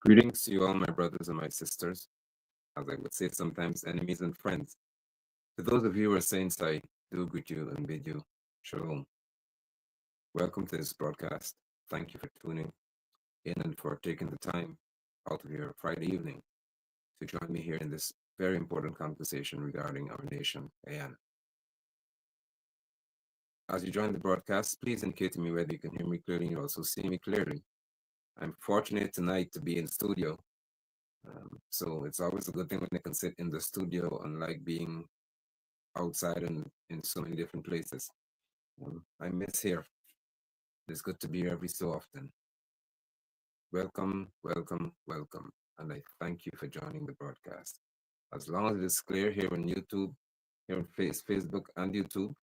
Greetings to you all, my brothers and my sisters, as I would say sometimes, enemies and friends. To those of you who are saints, I do greet you and bid you shalom. Welcome to this broadcast. Thank you for tuning in and for taking the time out of your Friday evening to join me here in this very important conversation regarding our nation, Guyana. As you join the broadcast, please indicate to me whether you can hear me clearly and you also see me clearly. I'm fortunate tonight to be in studio. So it's always a good thing when I can sit in the studio, unlike being outside and in so many different places. I miss here. It's good to be here every so often. Welcome, welcome, welcome. And I thank you for joining the broadcast. As long as it is clear here on YouTube, here on Facebook and YouTube,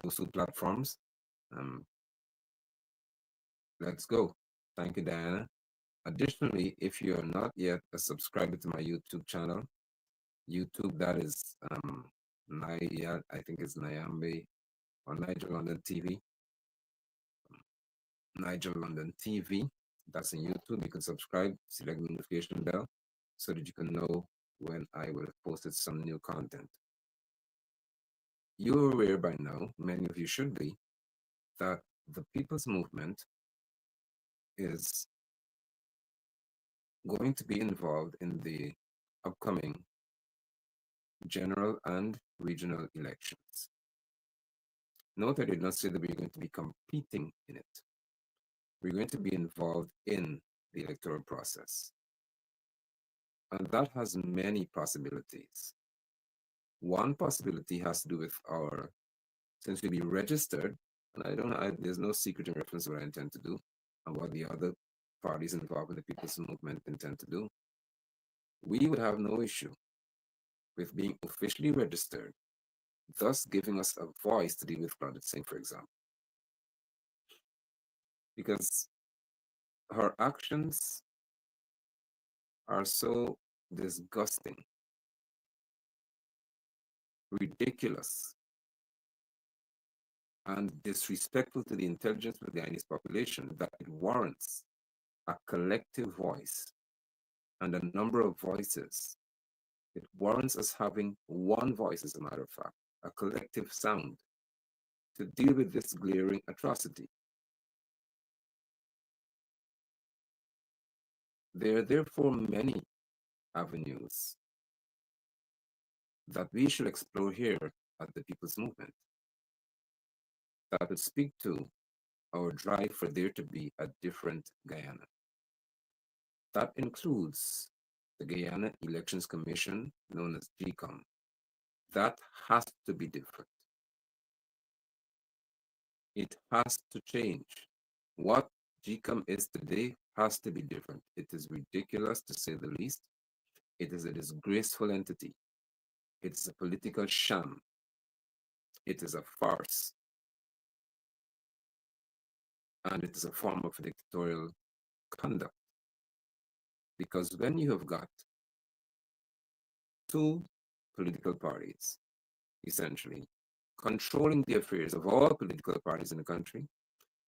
those two platforms, let's go. Thank you, Diana. Additionally, if you are not yet a subscriber to my YouTube channel, YouTube, that is I think it's Nyambe or Nigel London TV. Nigel London TV. That's on YouTube. You can subscribe, select the notification bell so that you can know when I will have posted some new content. You're aware by now, many of you should be, that the People's Movement is going to be involved in the upcoming general and regional elections. Note I did not say that we're going to be competing in it. We're going to be involved in the electoral process. And that has many possibilities. One possibility has to do with since we'll be registered, and there's no secret in reference to what I intend to do and what the other parties involved in the People's Movement intend to do. We would have no issue with being officially registered, thus giving us a voice to deal with Claudette Singh, for example. Because her actions are so disgusting, ridiculous, and disrespectful to the intelligence of the Guyanese population that it warrants a collective voice and a number of voices. It warrants us having one voice, as a matter of fact, a collective sound to deal with this glaring atrocity. There are therefore many avenues that we should explore here at the People's Movement that would speak to our drive for there to be a different Guyana. That includes the Guyana Elections Commission, known as GECOM. That has to be different. It has to change. What GECOM is today has to be different. It is ridiculous, to say the least. It is a disgraceful entity. It is a political sham. It is a farce. And it is a form of dictatorial conduct. Because when you have got two political parties, essentially, controlling the affairs of all political parties in the country,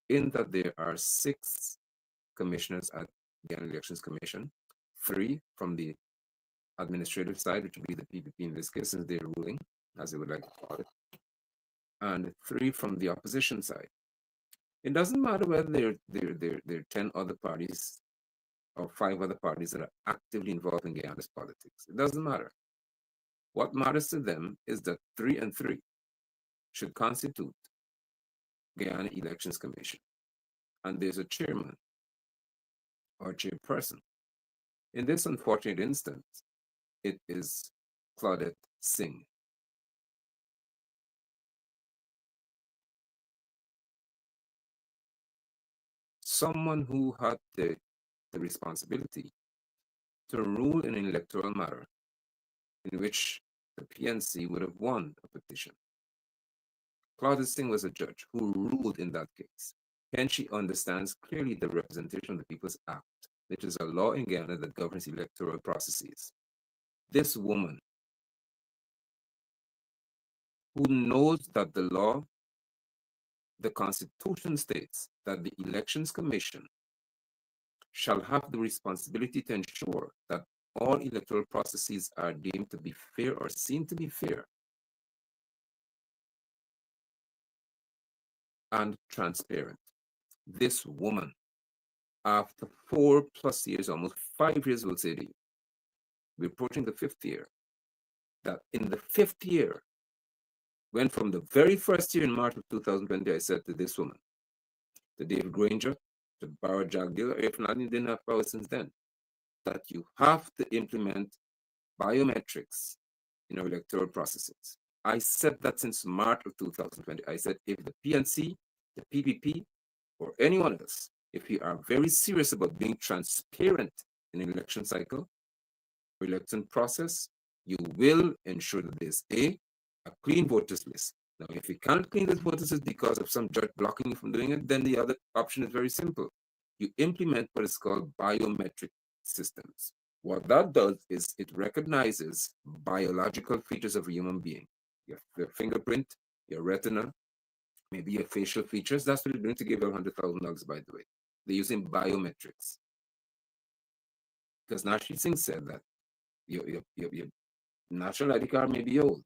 in that there are 6 commissioners at the Elections Commission, 3 from the administrative side, which would be the PPP in this case, since they're ruling, as they would like to call it, and 3 from the opposition side. It doesn't matter whether there are 10 other parties or 5 other parties that are actively involved in Guyana's politics. It doesn't matter. What matters to them is that 3 and 3 should constitute Guyana Elections Commission. And there's a chairman or chairperson. In this unfortunate instance, it is Claudette Singh. Someone who had the responsibility to rule in an electoral matter in which the PNC would have won a petition. Claudette Singh was a judge who ruled in that case. Hence, she understands clearly the Representation of the People's Act, which is a law in Guyana that governs electoral processes. This woman, who knows that the law, the Constitution states that the Elections Commission shall have the responsibility to ensure that all electoral processes are deemed to be fair or seen to be fair and transparent. This woman, after 4+ years, almost 5 years, will say to you, we're approaching the 5th year, that in the 5th year, when from the very first year in March of 2020, I said to this woman, to David Granger, to Barra Jagdale, if not, you didn't have power since then, that you have to implement biometrics in our electoral processes. I said that since March of 2020. I said if the PNC, the PPP, or anyone else, if we are very serious about being transparent in an election cycle or election process, you will ensure that there's a clean voters list. Now, if you can't clean this voters list because of some judge blocking you from doing it, then the other option is very simple. You implement what is called biometric systems. What that does is it recognizes biological features of a human being. Your fingerprint, your retina, maybe your facial features. That's what they're doing to give you $100,000, by the way. They're using biometrics. Because Nashi Singh said that your national ID card may be old.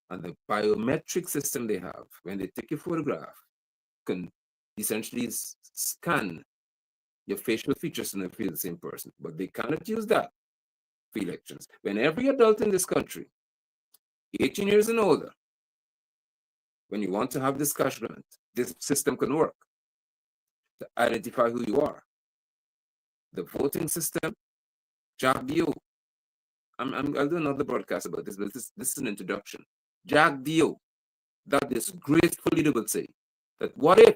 And the biometric system they have, when they take your photograph, can essentially scan your facial features and feel the same person. But they cannot use that for elections. When every adult in this country, 18 years and older, when you want to have discussion, this system can work to identify who you are. The voting system, Jack Dio. I'll do another broadcast about this, but this is an introduction. Jack Dio, that this graceful leader would say that what if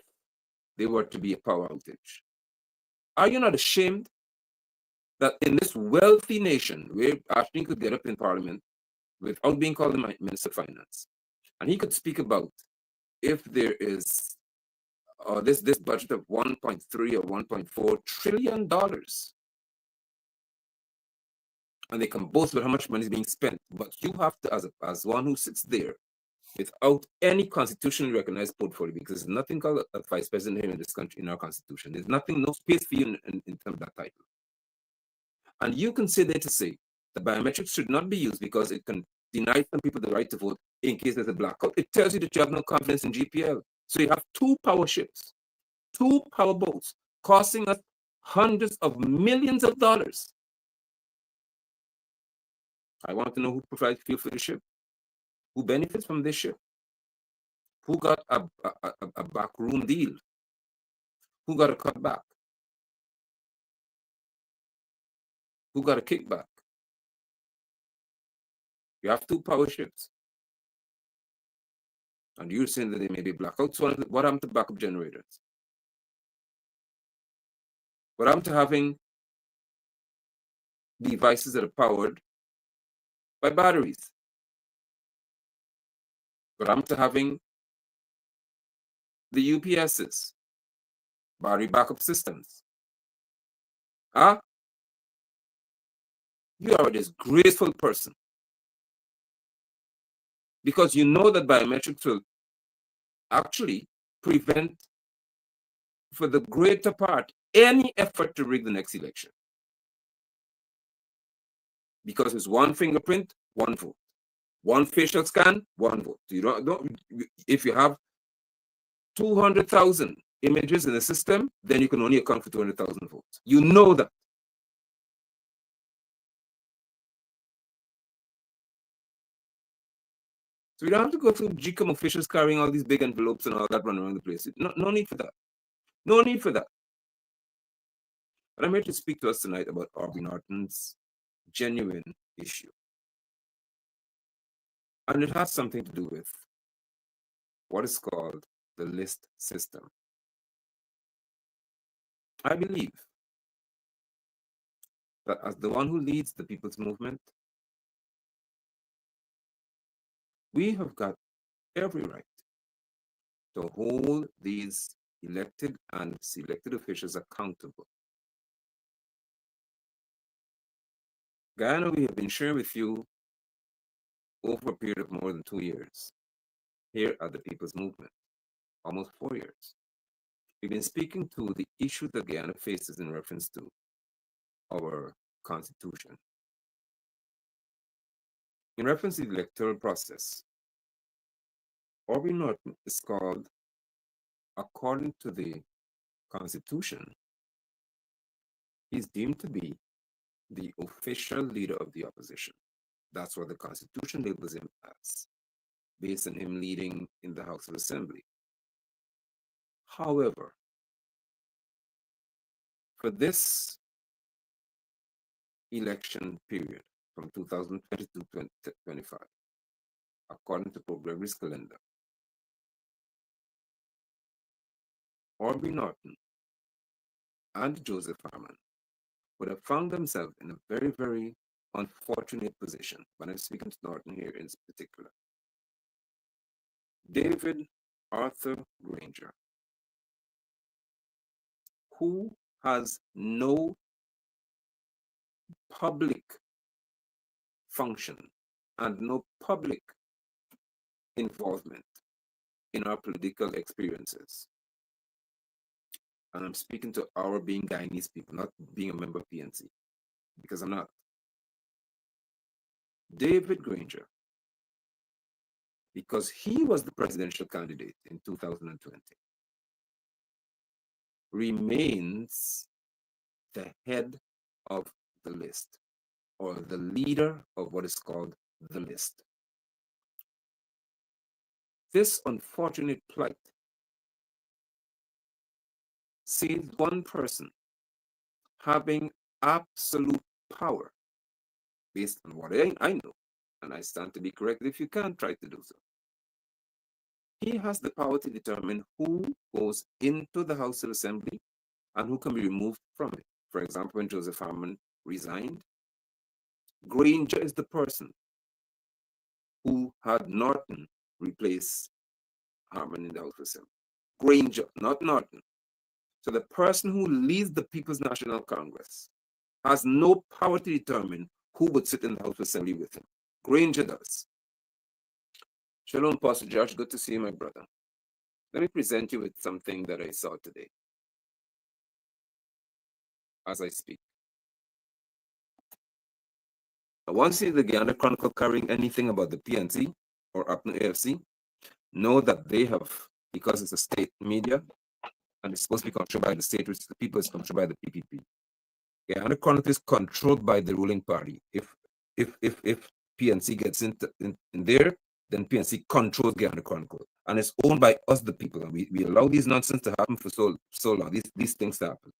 there were to be a power outage? Are you not ashamed that in this wealthy nation where Ashton could get up in Parliament without being called the Minister of Finance, and he could speak about if there is this budget of $1.3 or $1.4 trillion, and they can boast about how much money is being spent, but you have to, as one who sits there without any constitutionally recognized portfolio, because there's nothing called a vice president here in this country, in our constitution. There's nothing, no space for you in terms of that title. And you can sit there to say that biometrics should not be used because it can deny some people the right to vote in case there's a blackout. It tells you that you have no confidence in GPL. So you have 2 power ships, 2 power boats, costing us hundreds of millions of dollars. I want to know who provides fuel for the ship, who benefits from this ship, who got a backroom deal, who got a cutback, who got a kickback. You have 2 power ships. And you're saying that they may be blackouts. So what happened to backup generators? What happened to having devices that are powered by batteries? What happened to having the UPSs, battery backup systems? Huh? You are a disgraceful person. Because you know that biometrics will actually prevent, for the greater part, any effort to rig the next election. Because it's 1 fingerprint, 1 vote. 1 facial scan, 1 vote. You don't if you have 200,000 images in the system, then you can only account for 200,000 votes. You know that. So you don't have to go through GCOM officials carrying all these big envelopes and all that running around the place. No need for that. No need for that. But I'm here to speak to us tonight about Aubrey Norton's genuine issue. And it has something to do with what is called the list system. I believe that as the one who leads the people's movement, we have got every right to hold these elected and selected officials accountable. Guyana, we have been sharing with you over a period of more than 2 years here at the People's Movement, almost 4 years. we've been speaking to the issue that Guyana faces in reference to our constitution. In reference to the electoral process, Aubrey Norton is called, according to the constitution, he's deemed to be the official leader of the opposition. That's what the constitution labels him as, based on him leading in the House of Assembly. However, for this election period from 2020 to 2025, according to Pope Gregory's calendar, Aubrey Norton and Joseph Harman would have found themselves in a very, very unfortunate position. When I'm speaking to Norton here in particular, David Arthur Granger, who has no public function and no public involvement in our political experiences. And I'm speaking to our being Guyanese people, not being a member of PNC, because I'm not. David Granger, because he was the presidential candidate in 2020, remains the head of the list, or the leader of what is called the list. This unfortunate plight sees one person having absolute power, based on what I know, and I stand to be corrected if you can't try to do so. He has the power to determine who goes into the House of Assembly and who can be removed from it. For example, when Joseph Harman resigned, Granger is the person who had Norton replace Harman in the House of Assembly. Granger, not Norton. So the person who leads the People's National Congress has no power to determine who would sit in the House of Assembly with him. Granger does. Shalom, Pastor Josh. Good to see you, my brother. Let me present you with something that I saw today as I speak. I want to see the Guyana Chronicle carrying anything about the PNC or UPNO AFC. Know that they have, because it's a state media and it's supposed to be controlled by the state, which the people is controlled by the PPP. Guyana Chronicle is controlled by the ruling party. If PNC gets in there, then PNC controls Guyana Chronicle, and it's owned by us, the people. And we allow these nonsense to happen for so long. These things to happen.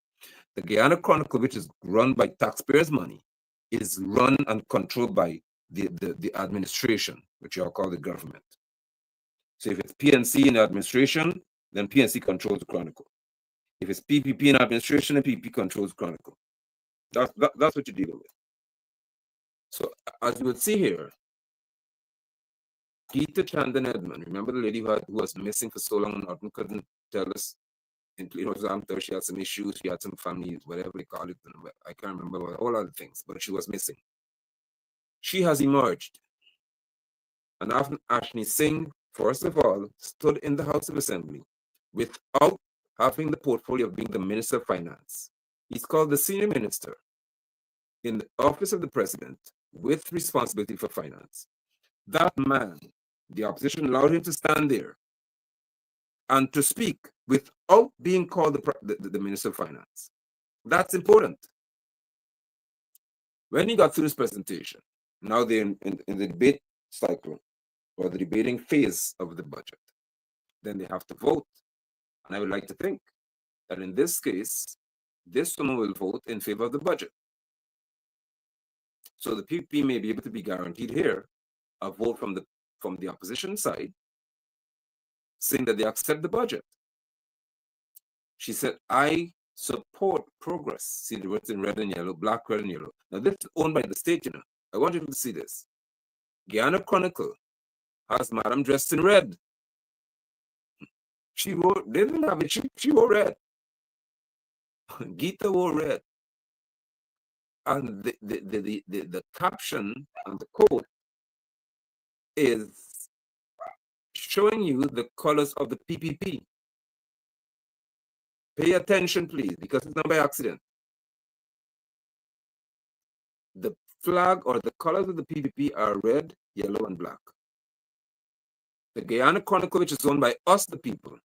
The Guyana Chronicle, which is run by taxpayers' money, is run and controlled by the administration, which you all call the government. So if it's PNC in administration, then PNC controls the Chronicle. If it's PPP in administration, then PPP controls the Chronicle. That's what you're dealing with. So as you would see here, Geeta Chandan Edmond, remember the lady who was missing for so long and Norton couldn't tell us? She had some issues, she had some family, whatever they call it. I can't remember all other things, but she was missing. She has emerged. And after Ashni Singh, first of all, stood in the House of Assembly without having the portfolio of being the Minister of Finance. He's called the senior minister in the office of the president with responsibility for finance. That man, the opposition allowed him to stand there and to speak without being called the Minister of Finance. That's important. When he got through his presentation, now they're in the debate cycle or the debating phase of the budget, then they have to vote. And I would like to think that in this case, this woman will vote in favor of the budget. So the PPP may be able to be guaranteed here a vote from the opposition side saying that they accept the budget. She said, I support progress. See the words in red and yellow, black, red, and yellow. Now this is owned by the state, I want you to see this. Guyana Chronicle has Madam dressed in red. They didn't have it, she wore red. Geeta wore red. And the caption and the quote is showing you the colors of the PPP. Pay attention, please, because it's not by accident. The flag or the colors of the PPP are red, yellow, and black. The Guyana Chronicle, which is owned by us, the people,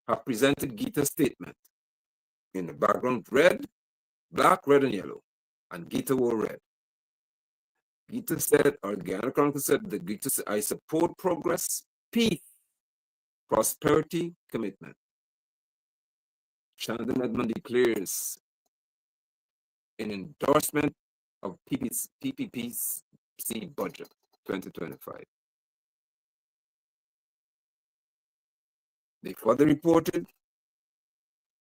have presented Gita's statement in the background red, black, red, and yellow. And Gita wore red. Gita said, or Guyana Chronicle said, that Gita said, I support progress, peace, prosperity, commitment. Shandon Edmund declares an endorsement of PPP's budget 2025. They further reported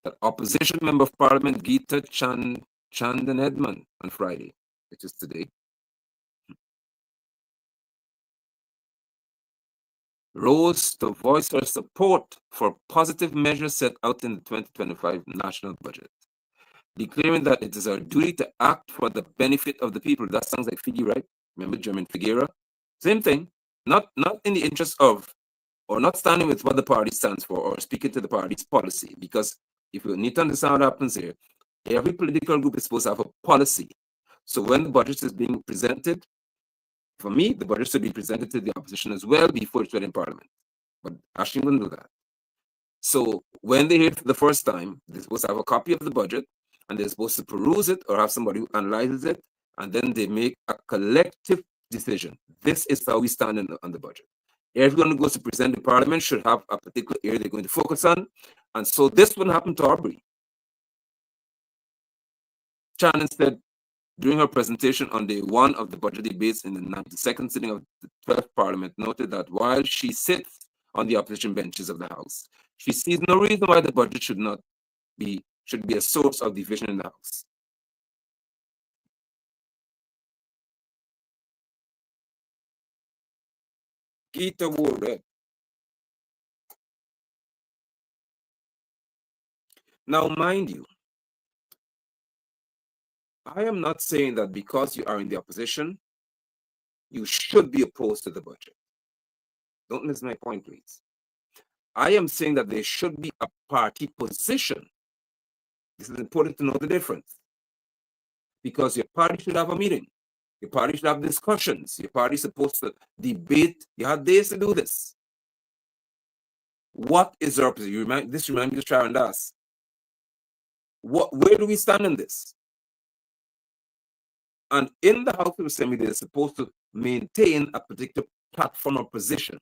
that opposition member of parliament Gita Chandan Edmund on Friday, which is today, rose to voice her support for positive measures set out in the 2025 national budget, declaring that it is our duty to act for the benefit of the people. That sounds like Figgy, right? Remember German Figuera? Same thing. Not in the interest of, or not standing with what the party stands for, or speaking to the party's policy. Because if you need to understand what happens here, every political group is supposed to have a policy. So when the budget is being presented, for me, the budget should be presented to the opposition as well before it's read in Parliament. But Ashton wouldn't do that. So when they hear it for the first time, they're supposed to have a copy of the budget, and they're supposed to peruse it or have somebody who analyzes it, and then they make a collective decision. This is how we stand on the budget. Everyone who goes to present in Parliament should have a particular area they're going to focus on. And so this wouldn't happen to Aubrey. Shannon said during her presentation on day one of the budget debates in the 92nd sitting of the 12th Parliament, noted that while she sits on the opposition benches of the House, she sees no reason why the budget should be a source of division in the House. Gita wore red. Now, mind you, I am not saying that because you are in the opposition, you should be opposed to the budget. Don't miss my point, please. I am saying that there should be a party position. This is important to know the difference. Because your party should have a meeting. Your party should have discussions. Your party is supposed to debate. You have days to do this. What is our position? This reminds me of Sharon Das. Where do we stand in this? And in the House of Assembly, they're supposed to maintain a particular platform or position.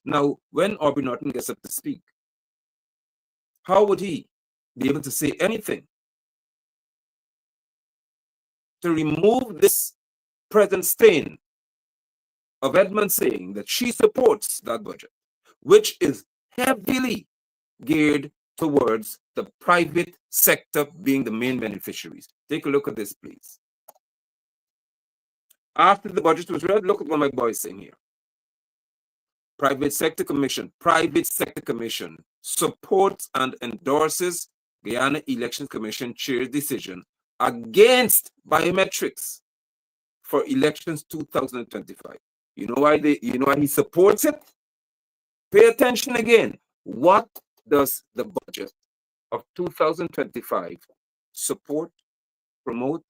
Now, when Aubrey Norton gets up to speak, how would he be able to say anything to remove this present stain of Edmund saying that she supports that budget, which is heavily geared towards the private sector being the main beneficiaries? Take a look at this, please. After the budget was read, look at what my boy is saying here. Private Sector Commission supports and endorses Guyana Election Commission Chair's decision against biometrics for elections 2025. You know why he supports it? Pay attention again. What does the budget of 2025 support, promote,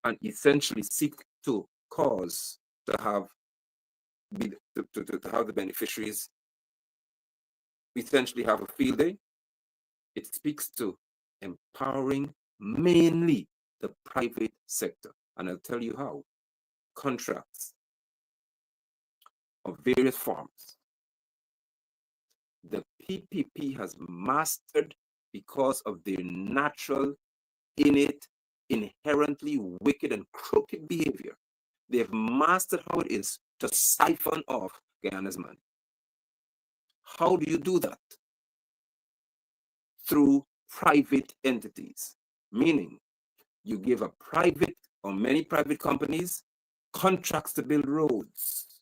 and essentially seek to cause to have the beneficiaries essentially have a field day? It speaks to empowering mainly the private sector. And I'll tell you how. Contracts of various forms. The PPP has mastered, because of their natural, innate, inherently wicked and crooked behavior, they've mastered how it is to siphon off Guyana's money. How do you do that? Through private entities, meaning you give a private or many private companies contracts to build roads,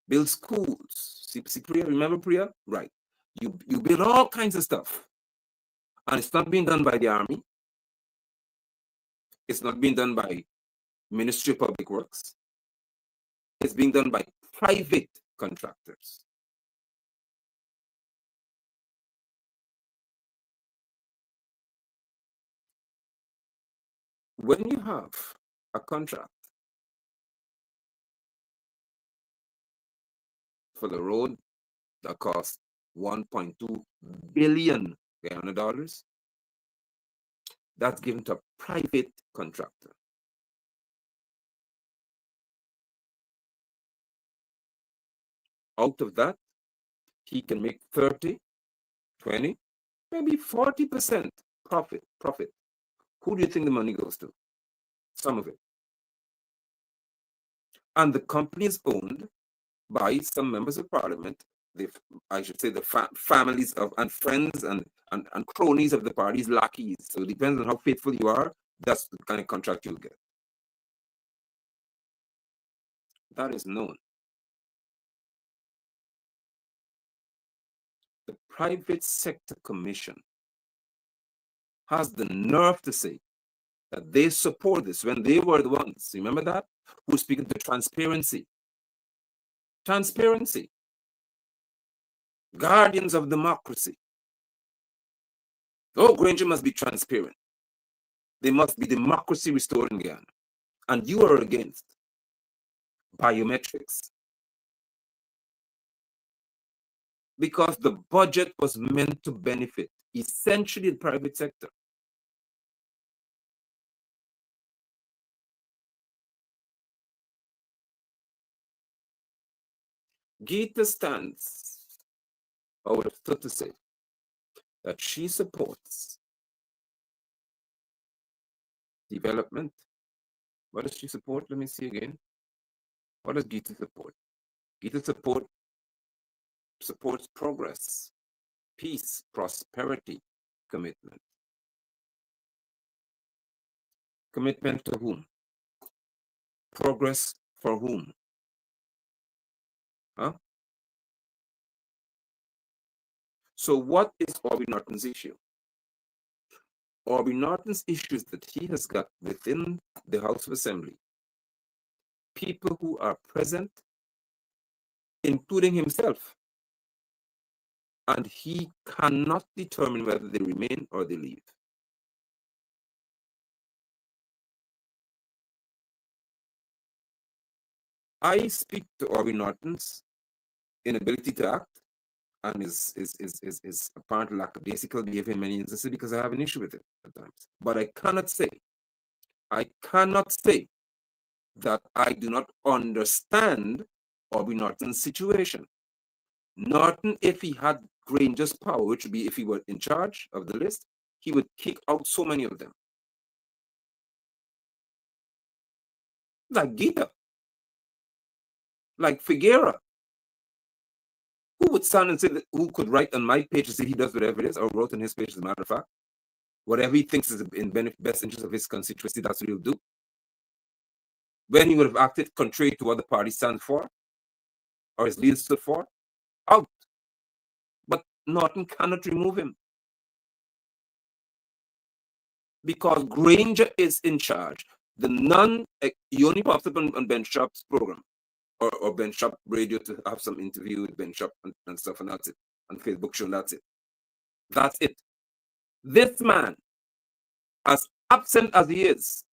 build schools. See Priya, remember Priya? Right. You build all kinds of stuff. And it's not being done by the Army. It's not being done by Ministry of Public Works. It's being done by private contractors. when you have a contract for the road that costs $1.2 billion Guyana dollars, that's given to a private contractor. Out of that, he can make 30, 20, maybe 40% profit. Who do you think the money goes to? Some of it. And the company is owned by some members of parliament, I should say the families of and friends and cronies of the party's lackeys. So it depends on how faithful you are, that's the kind of contract you'll get. That is known. The private sector commission has the nerve to say that they support this when they were the ones, remember that, who speak to transparency. Transparency. Guardians of democracy. Oh, Granger must be transparent. There must be democracy restored in Guyana. And you are against biometrics. Because the budget was meant to benefit essentially the private sector. Geeta stands, I would have thought to say, that she supports development. What does she support? Let me see again. What does Geeta support? Geeta supports progress, peace, prosperity, commitment. Commitment to whom? Progress for whom? Huh? So what is Aubrey Norton's issue? Aubrey Norton's issue is that he has got within the House of Assembly people who are present, including himself, and he cannot determine whether they remain or they leave. I speak to Aubrey Norton's inability to act and his apparent lackadaisical behavior in many instances because I have an issue with it at times. But I cannot say that I do not understand Aubrey Norton's situation. Norton, if he had Granger's power, which would be if he were in charge of the list, he would kick out so many of them. Like Geeta, like Figuera. Who would stand and say that, who could write on my page to say he does whatever it is, or wrote on his page, as a matter of fact? Whatever he thinks is in best interest of his constituency, that's what he'll do. When he would have acted contrary to what the party stands for, or his leaders stood for, out. But Norton cannot remove him. Because Granger is in charge. He only pops up on Ben Shop's program, or Ben Shop radio to have some interview with Ben Shop and stuff, and that's it. And Facebook show, that's it. That's it. This man, as absent as he is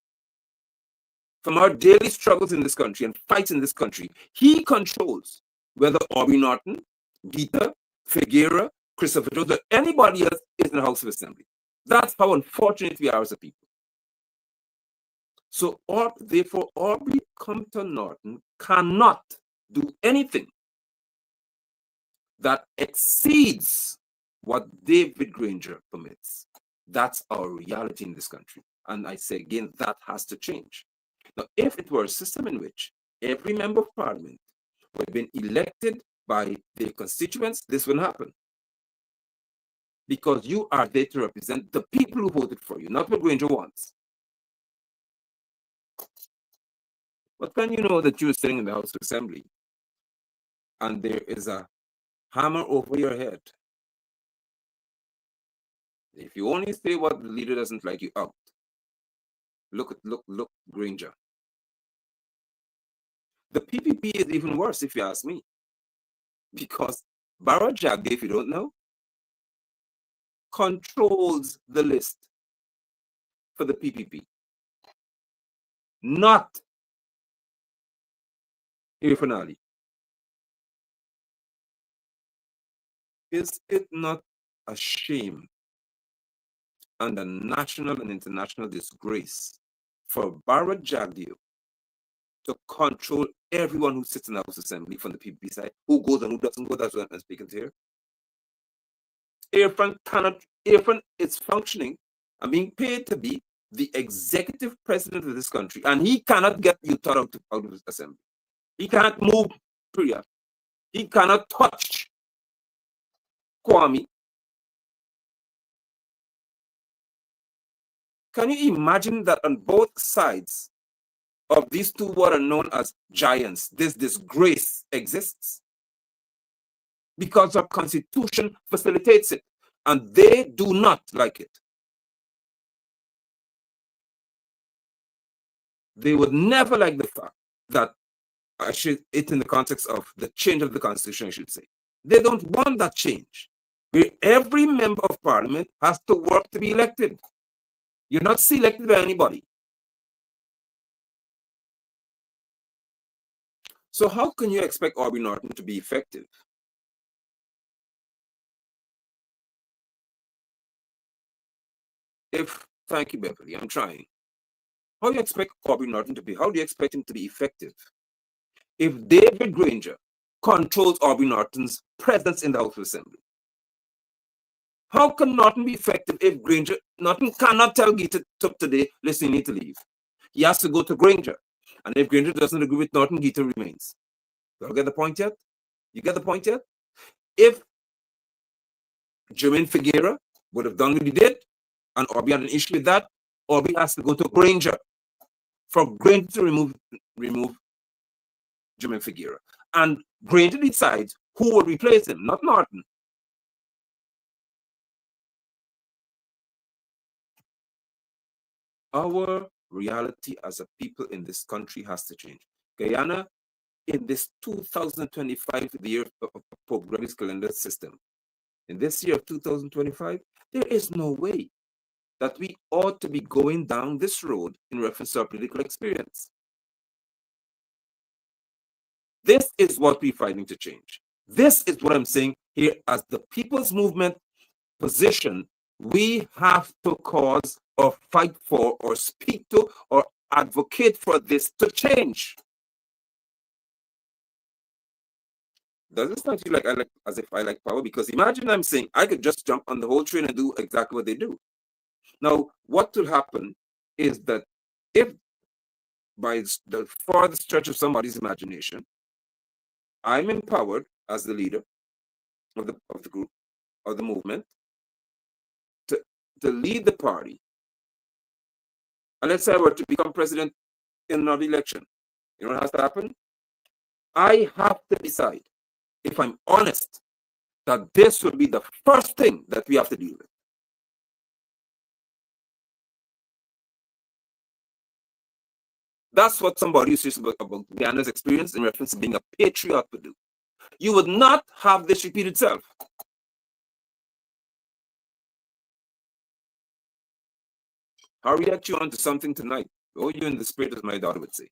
from our daily struggles in this country and fights in this country, he controls whether Aubrey Norton, Geeta, Figuera, Christopher Jones, or anybody else is in the House of Assembly. That's how unfortunate we are as a people. So, therefore, Aubrey Compton Norton cannot do anything that exceeds what David Granger permits. That's our reality in this country. And I say again, that has to change. Now, if it were a system in which every member of parliament would have been elected by their constituents, this wouldn't happen. Because you are there to represent the people who voted for you, not what Granger wants. But when you know that you're sitting in the House of Assembly and there is a hammer over your head, if you only say what the leader doesn't like, you out. Look, Granger. The PPP is even worse, if you ask me, because Barra Jagde, if you don't know, controls the list for the PPP. not a finale. Is it not a shame and a national and international disgrace for Barrett Jagdeo to control everyone who sits in the House Assembly from the PPP side, who goes and who doesn't go? That's what I'm speaking to here. Irfan is functioning and being paid to be the executive president of this country, and he cannot get Utah out of the assembly. He cannot move Priya. He cannot touch Kwame. Can you imagine that on both sides of these two what are known as giants, this disgrace exists? Because our constitution facilitates it, and they do not like it. They would never like the fact that it in the context of the change of the constitution, I should say. They don't want that change, where every member of parliament has to work to be elected. You're not selected by anybody. So how can you expect Aubrey Norton to be effective? Thank you, Beverly, I'm trying. How do you expect Aubrey Norton to be? How do you expect him to be effective if David Granger controls Aubrey Norton's presence in the House of Assembly? How can Norton be effective if Norton cannot tell Gita today, listen, you need to leave. He has to go to Granger. And if Granger doesn't agree with Norton, Gita remains. You all get the point yet? You get the point yet? If Jermaine Figueira would have done what he did, and Aubrey had an issue with that, Aubrey has to go to Granger for Granger to remove Jermaine Figueira. And Granger decides who will replace him, not Norton. Our reality as a people in this country has to change. Guyana, in this 2025, the year of Pope Gregory's calendar system, in this year of 2025, there is no way that we ought to be going down this road in reference to our political experience. This is what we're fighting to change. This is what I'm saying here as the people's movement position. We have to cause or fight for or speak to or advocate for this to change. Does it sound to you like as if I like power? Because imagine I'm saying I could just jump on the whole train and do exactly what they do. Now, what will happen is that if by the farthest stretch of somebody's imagination, I'm empowered as the leader of the group, of the movement, to lead the party, and let's say I were to become president in another election, you know what has to happen? I have to decide, if I'm honest, that this will be the first thing that we have to deal with. That's what somebody who says about Guyana's experience in reference to being a patriot would do. You would not have this repeat itself. I'll react you onto something tonight. Oh, you in the spirit, as my daughter would say.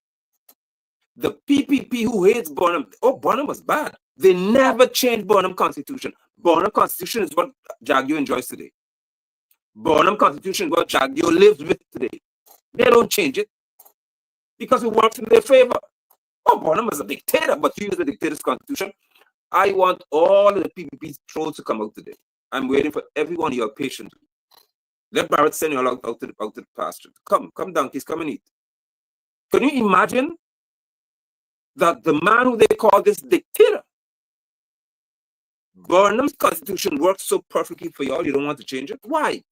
The PPP who hates Bonham, Bonham was bad. They never changed Bonham Constitution. Bonham Constitution is what Jagdeo enjoys today. Bonham Constitution is what Jagdeo lives with today. They don't change it because it works in their favor. Bonham was a dictator, but you use the dictator's constitution. I want all of the PPP's trolls to come out today. I'm waiting for everyone here patiently. Let Barrett send you all out to the pasture. Come donkeys, come and eat. Can you imagine that the man who they call this dictator, Burnham's constitution works so perfectly for y'all, you don't want to change it? Why?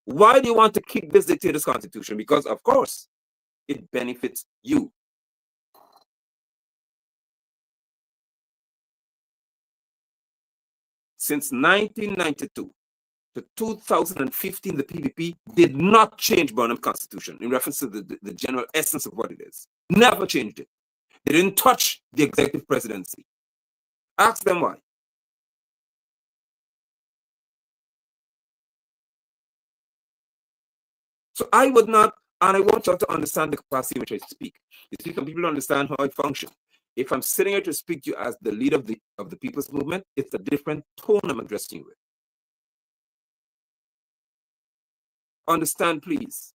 Why do you want to keep this dictator's constitution? Because, of course, it benefits you. Since 1992 to 2015, the PPP did not change Burnham's constitution in reference to the general essence of what it is. Never changed it. They didn't touch the executive presidency. Ask them why. So I would not And I want you all to understand the capacity in which I speak. You see, some people don't understand how I function. If I'm sitting here to speak to you as the leader of the people's movement, it's a different tone I'm addressing you with. Understand, please.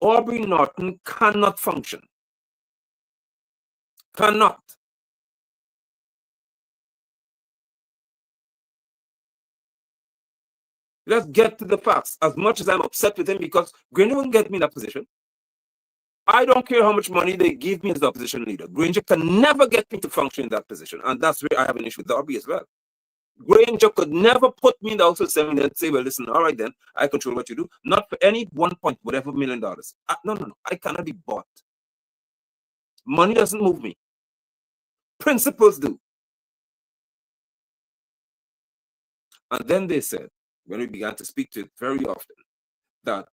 Aubrey Norton cannot function. Cannot. Let's get to the facts. As much as I'm upset with him because Granger won't get me in that position. I don't care how much money they give me as the opposition leader. Granger can never get me to function in that position. And that's where I have an issue with Aubrey as well. Granger could never put me in the House of Assembly and say, well, listen, all right then, I control what you do. Not for any $1 million. No. I cannot be bought. Money doesn't move me. Principles do. And then they said, when we began to speak to it very often, that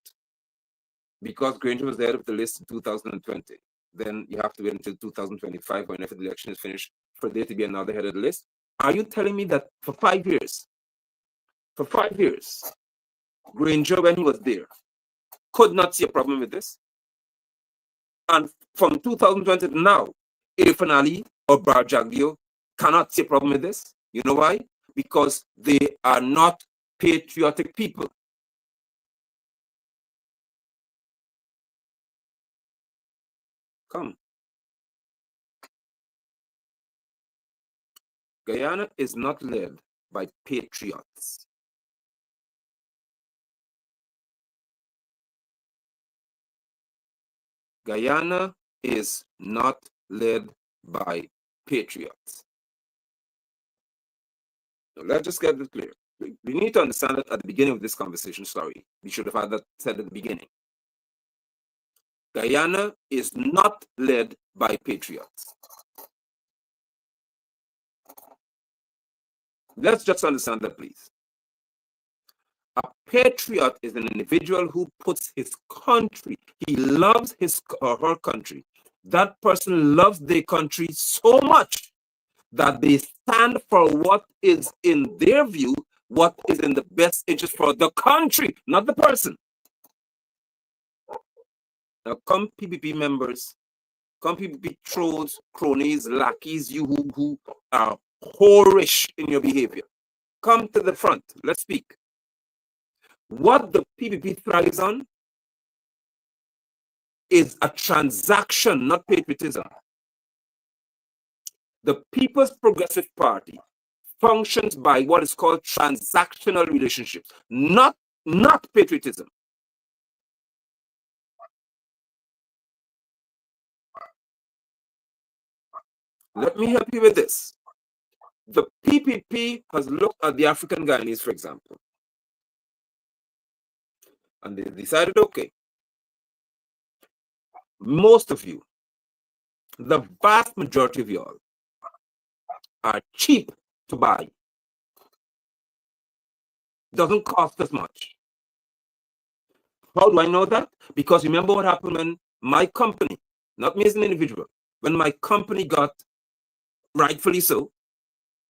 because Granger was the head of the list in 2020, then you have to wait until 2025 whenever the election is finished for there to be another head of the list. Are you telling me that for 5 years, Granger, when he was there, could not see a problem with this? And from 2020 to now, Irfan Ali or Barjaglio cannot see a problem with this. You know why? Because they are not patriotic people. Come. Guyana is not led by patriots. Guyana is not led by patriots. Now, let's just get this clear. We need to understand that at the beginning of this conversation, sorry, we should have had that said at the beginning. Guyana is not led by patriots. Let's just understand that, please. A patriot is an individual who puts his country, he loves his or her country. That person loves their country so much that they stand for what is, in their view, what is in the best interest for the country, not the person. Now, come PPP members, come PPP trolls, cronies, lackeys, you who are whorish in your behavior. Come to the front. Let's speak. What the PPP thrives on is a transaction, not patriotism. The People's Progressive Party functions by what is called transactional relationships, not patriotism. Let me help you with this. The PPP has looked at the African Guyanese, for example, and they decided, okay, most of you, the vast majority of y'all, are cheap to buy. Doesn't cost as much. How do I know that? Because remember what happened when my company, not me as an individual, when my company got, rightfully so,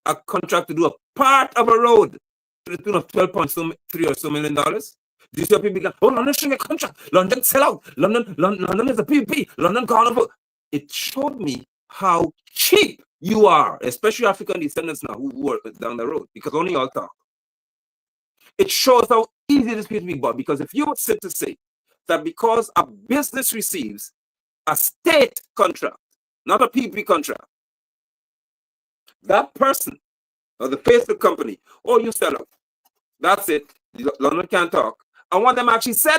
a contract to do a part of a road to the tune of $12.3 or so million. Do you see how people get, oh, London should get a contract, London sell out, London is a PPP, London carnival. It showed me how cheap you are, especially African descendants now who are down the road, because only y'all talk. It shows how easy it is to be bought, because if you would sit to say that because a business receives a state contract, not a PPP contract, that person or the Facebook company, oh, you sell out. That's it. London can't talk. And one of them actually said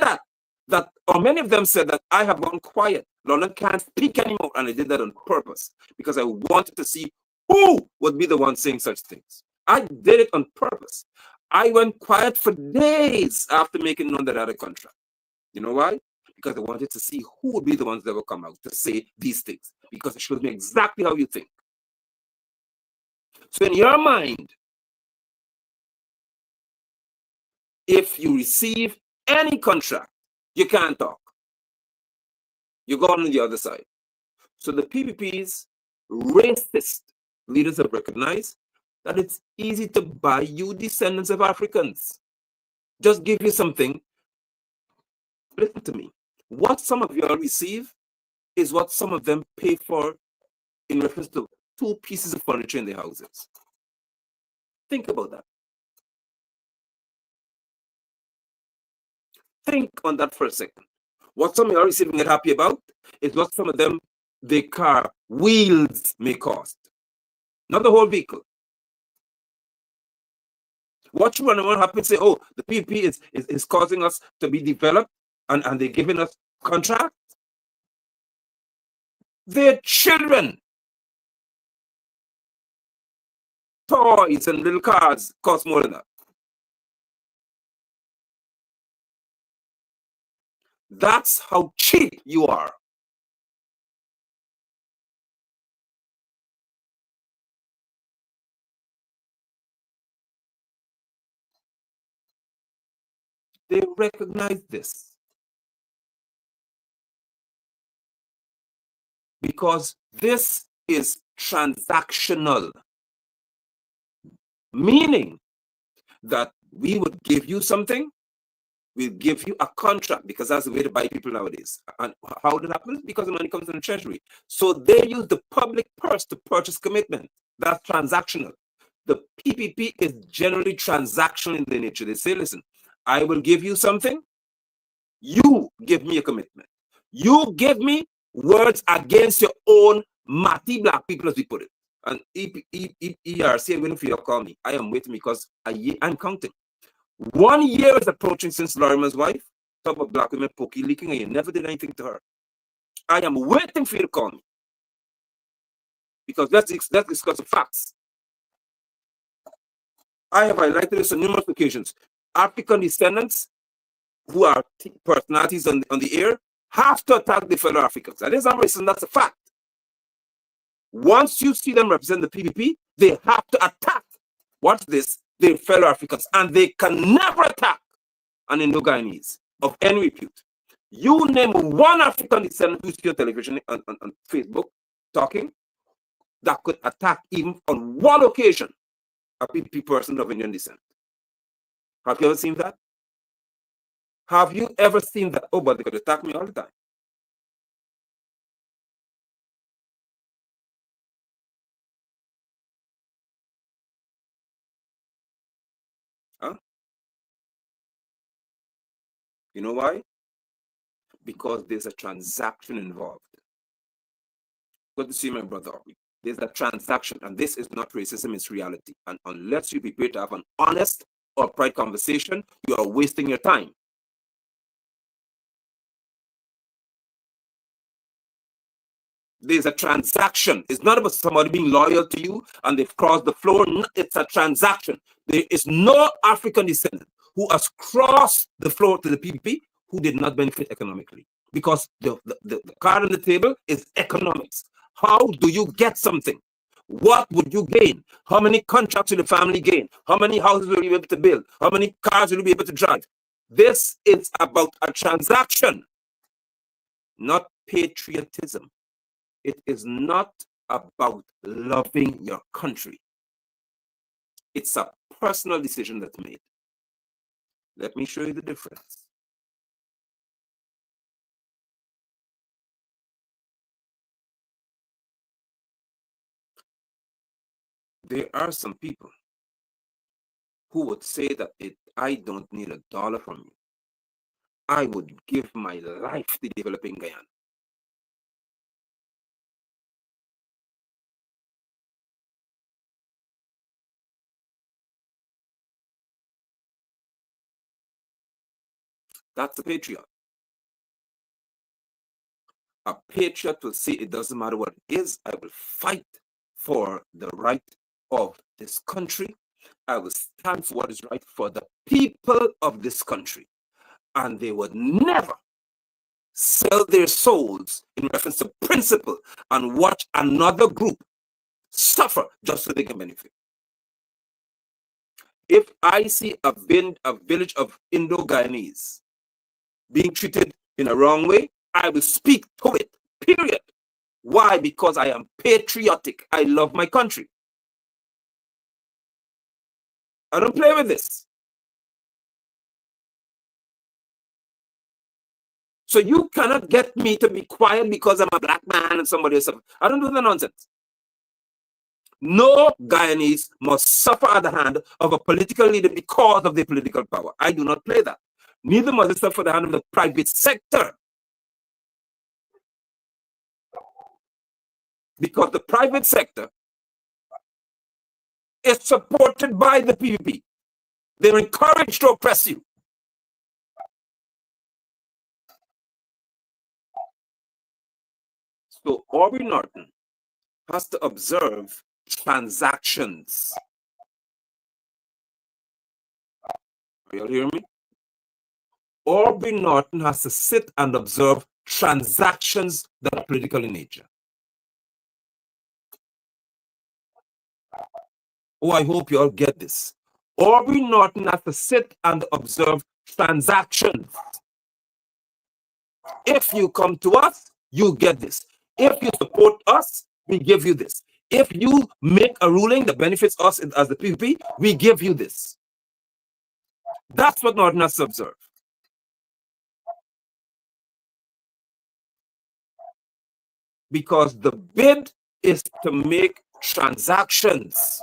that, or many of them said that I have gone quiet. London can't speak anymore. And I did that on purpose because I wanted to see who would be the one saying such things. I did it on purpose. I went quiet for days after making known that I had a contract. You know why? Because I wanted to see who would be the ones that would come out to say these things, because it shows me exactly how you think. So in your mind, if you receive any contract, you can't talk. You go on the other side. So the PPP's racist leaders have recognized that it's easy to buy you descendants of Africans. Just give you something Listen to me. What some of y'all receive is what some of them pay for in reference to 2 pieces of furniture in their houses. Think about that. Think on that for a second. What some of you are receiving and happy about is what some of them, their car wheels may cost. Not the whole vehicle. What you want to happen say, oh, the PPP is causing us to be developed and they're giving us contracts. Their children, toys and little cars cost more than that. That's how cheap you are. They recognize this because this is transactional, meaning that we would give you something, we'll give you a contract, because that's the way to buy people nowadays. And how did it happen? Because the money comes from the treasury. So they use the public purse to purchase commitment. That's transactional. The PPP is generally transactional in their nature. They say, listen, I will give you something, you give me a commitment. You give me words against your own Mati black people, as we put it. And ERC, I'm waiting for you to call me. I am waiting because I'm counting. 1 year is approaching since Lorimer's wife talked about black women pokey leaking, and you never did anything to her. I am waiting for you to call me because let's discuss the facts. I have highlighted this on numerous occasions. African descendants who are personalities on the air have to attack the fellow Africans. That is not racism, that's a fact. Once you see them represent the PPP, they have to attack. What's this? Their fellow Africans. And they can never attack an Indo-Guyanese of any repute. You name one African descendant who's on television, on Facebook, talking, that could attack even on one occasion a PPP person of Indian descent. Have you ever seen that? Have you ever seen that? Oh, but they could attack me all the time. Huh? You know why? Because there's a transaction involved. Good to see my brother Aubrey. There's a transaction, and this is not racism, it's reality. And unless you prepare to have an honest or upright conversation, you are wasting your time. There's a transaction. It's not about somebody being loyal to you and they've crossed the floor. It's a transaction. There is no African descendant who has crossed the floor to the PPP who did not benefit economically, because the card on the table is economics. How do you get something? What would you gain? How many contracts will the family gain? How many houses will you be able to build? How many cars will you be able to drive? This is about a transaction, not patriotism. It is not about loving your country. It's a personal decision that's made. Let me show you the difference. There are some people who would say that I don't need $1 from you. I would give my life to developing Guyana. That's a patriot. A patriot will say it doesn't matter what it is, I will fight for the right of this country. I will stand for what is right for the people of this country. And they would never sell their souls in reference to principle and watch another group suffer just so they can benefit. If I see a village of Indo-Guyanese being treated in a wrong way, I will speak to it, period. Why? Because I am patriotic. I love my country. I don't play with this. So you cannot get me to be quiet because I'm a black man and somebody else. I don't do that nonsense. No Guyanese must suffer at the hand of a political leader because of their political power. I do not play that. Neither must they suffer at the hand of the private sector. Because the private sector is supported by the PPP. They're encouraged to oppress you. So Aubrey Norton has to observe transactions. Are you all hearing me? Aubrey Norton has to sit and observe transactions that are political in nature. Oh, I hope you all get this. Aubrey Norton has to sit and observe transactions. If you come to us, you get this. If you support us, we give you this. If you make a ruling that benefits us as the PPP, we give you this. That's what Norton has to observe. Because the bid is to make transactions.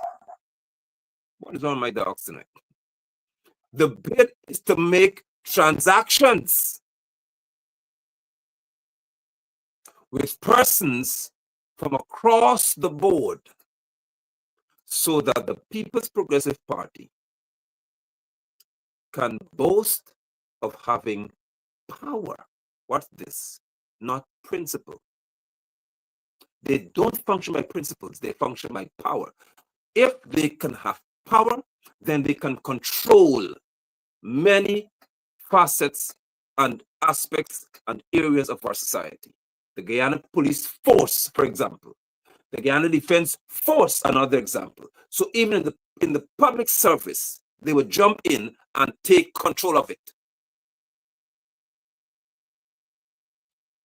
What is on my dogs tonight? The bid is to make transactions with persons from across the board so that the People's Progressive Party can boast of having power. What's this? Not principle. They don't function by principles, they function by power. If they can have power, then they can control many facets and aspects and areas of our society. The Guyana Police Force, for example. The Guyana Defense Force, another example. So even in the public service, they would jump in and take control of it.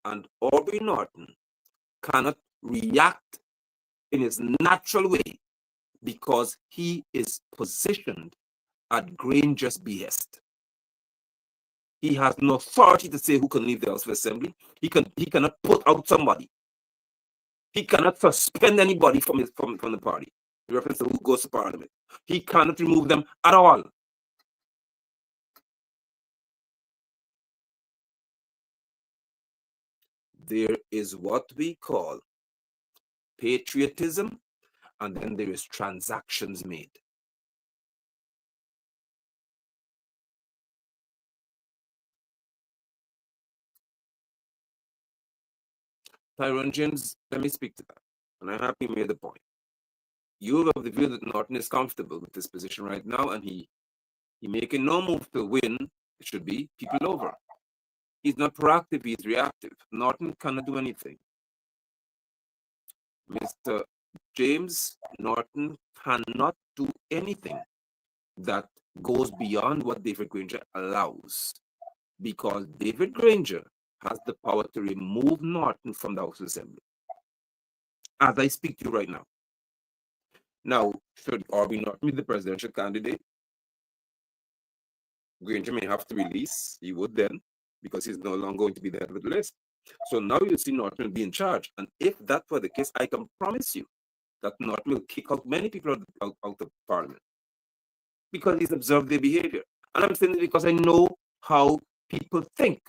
And Aubrey Norton cannot react in his natural way because he is positioned at Granger's behest. He has no authority to say who can leave the House of Assembly. He cannot put out somebody. He cannot suspend anybody from the party in reference to who goes to Parliament. He cannot remove them at all. There is what we call patriotism, and then there is transactions made. Tyrone James, let me speak to that. And I'm happy you made the point. You have the view that Norton is comfortable with this position right now, and he making no move to win, it should be people over. He's not proactive, he's reactive. Norton cannot do anything. Mr. James Norton cannot do anything that goes beyond what David Granger allows, because David Granger has the power to remove Norton from the House of Assembly. As I speak to you right now. Now, should Aubrey Norton be the presidential candidate, Granger may have to release. He would then, because he's no longer going to be the head of the list. So now you see Norton be in charge. And if that were the case, I can promise you that Norton will kick out many people out of Parliament because he's observed their behavior. And I'm saying it because I know how people think.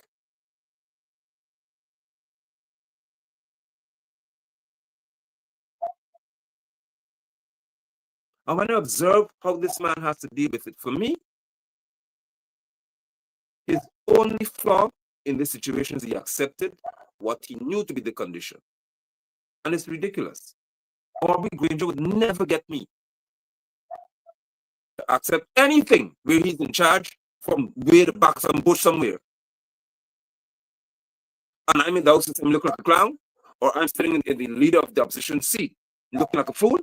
And when I observe how this man has to deal with it, for me, his only flaw in this situation is he accepted what he knew to be the condition. And it's ridiculous. Aubrey Granger would never get me to accept anything where he's in charge from way the back some bush somewhere. And I'm in the House and I'm looking like a clown, or I'm sitting in the leader of the opposition seat looking like a fool.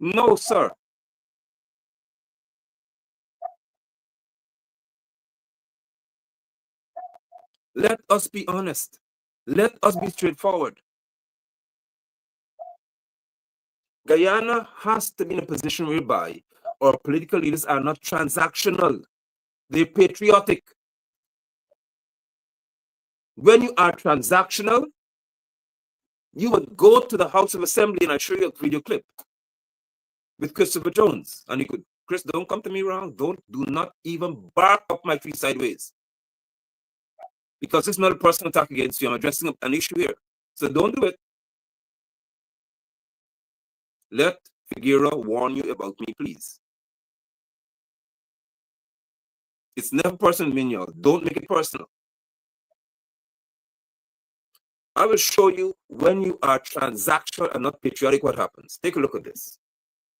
No, sir. Let us be honest. Let us be straightforward. Guyana has to be in a position whereby our political leaders are not transactional. They're patriotic. When you are transactional, you would go to the House of Assembly, and I'll show you a video clip with Christopher Jones. And you could, Chris, don't come to me wrong. Do not even bark up my tree sideways. Because it's not a personal attack against you. I'm addressing an issue here. So don't do it. Let Figueroa warn you about me, please. It's never personal, Mignon. Don't make it personal. I will show you when you are transactional and not patriotic what happens. Take a look at this.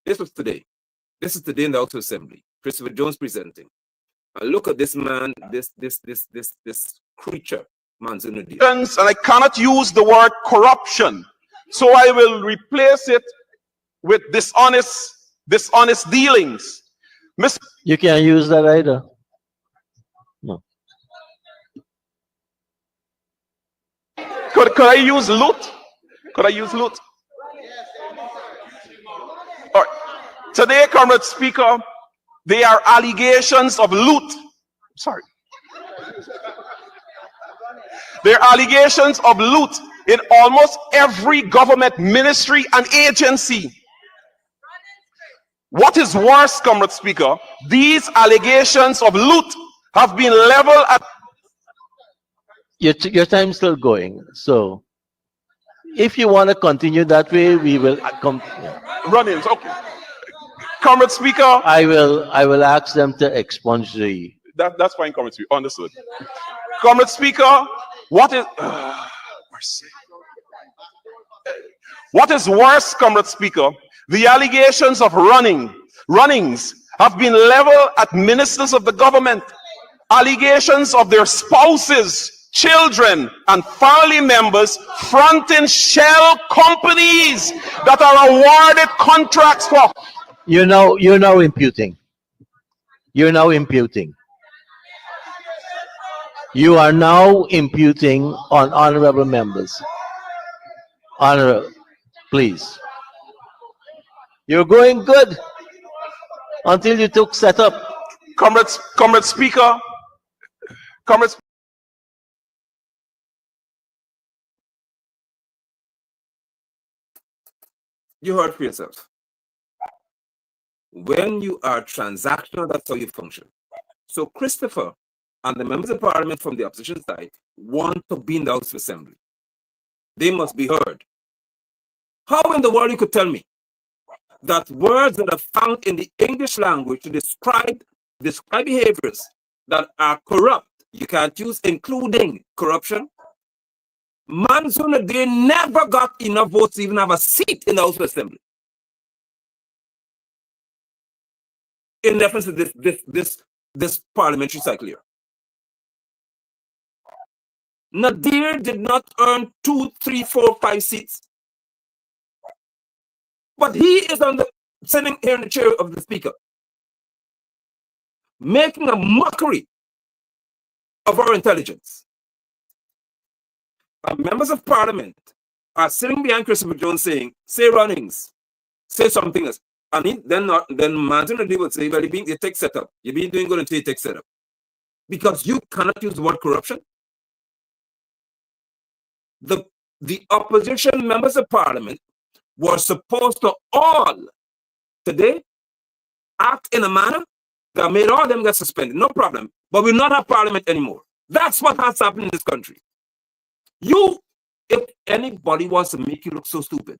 This was today. This is today in the House of Assembly. Christopher Jones presenting. And look at this man, this creature, Manzunadi. And I cannot use the word corruption, so I will replace it with dishonest dealings. You can't use that either. No. Could I use loot? Could I use loot? All right. Today, Comrade Speaker, there are allegations of loot. Sorry. There are allegations of loot in almost every government ministry and agency. What is worse, Comrade Speaker, these allegations of loot have been leveled at... Your time's still going, so if you want to continue that way, we will come. Run-ins, okay. Comrade Speaker, I will ask them to expunge the. That's fine, Comrade Speaker. Understood. Comrade Speaker, what is worse, Comrade Speaker? The allegations of runnings have been leveled at ministers of the government. Allegations of their spouses, children, and family members fronting shell companies that are awarded contracts for. You're now imputing. You're now imputing. You are now imputing on honorable members. Honorable, please. You're going good until you took setup. Comrade Speaker. You heard for yourself. When you are transactional, that's how you function. So Christopher and the members of parliament from the opposition side want to be in the House of Assembly. They must be heard. How in the world you could tell me that words that are found in the English language to describe behaviors that are corrupt, you can't use including corruption? Manzuna, they never got enough votes to even have a seat in the House of Assembly. In reference to this parliamentary cycle here. Nadir did not earn 2, 3, 4, 5 seats. But he is sitting here in the chair of the speaker, making a mockery of our intelligence. And members of parliament are sitting behind Christopher Jones saying, say runnings, say something else. And then Martin Nadir would say, well, you take setup. You've been doing good until you take setup. Because you cannot use the word corruption. The opposition members of parliament were supposed to all today act in a manner that made all of them get suspended. No problem. But we'll not have parliament anymore. That's what has happened in this country. If anybody wants to make you look so stupid,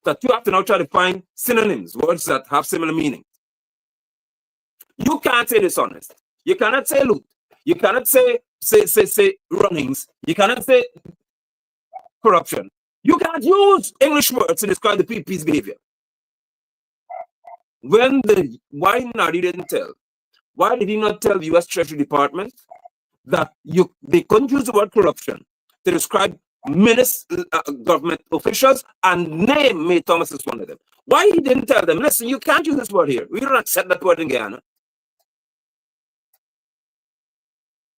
that you have to now try to find synonyms, words that have similar meaning. You can't say dishonest. You cannot say loot. You cannot say runnings. You cannot say corruption. You can't use English words to describe the PP's behavior. Why did he not tell the U.S. Treasury Department that they couldn't use the word corruption to describe government officials and name May Thomas as one of them? Why he didn't tell them, listen, you can't use this word here. We don't accept that word in Guyana.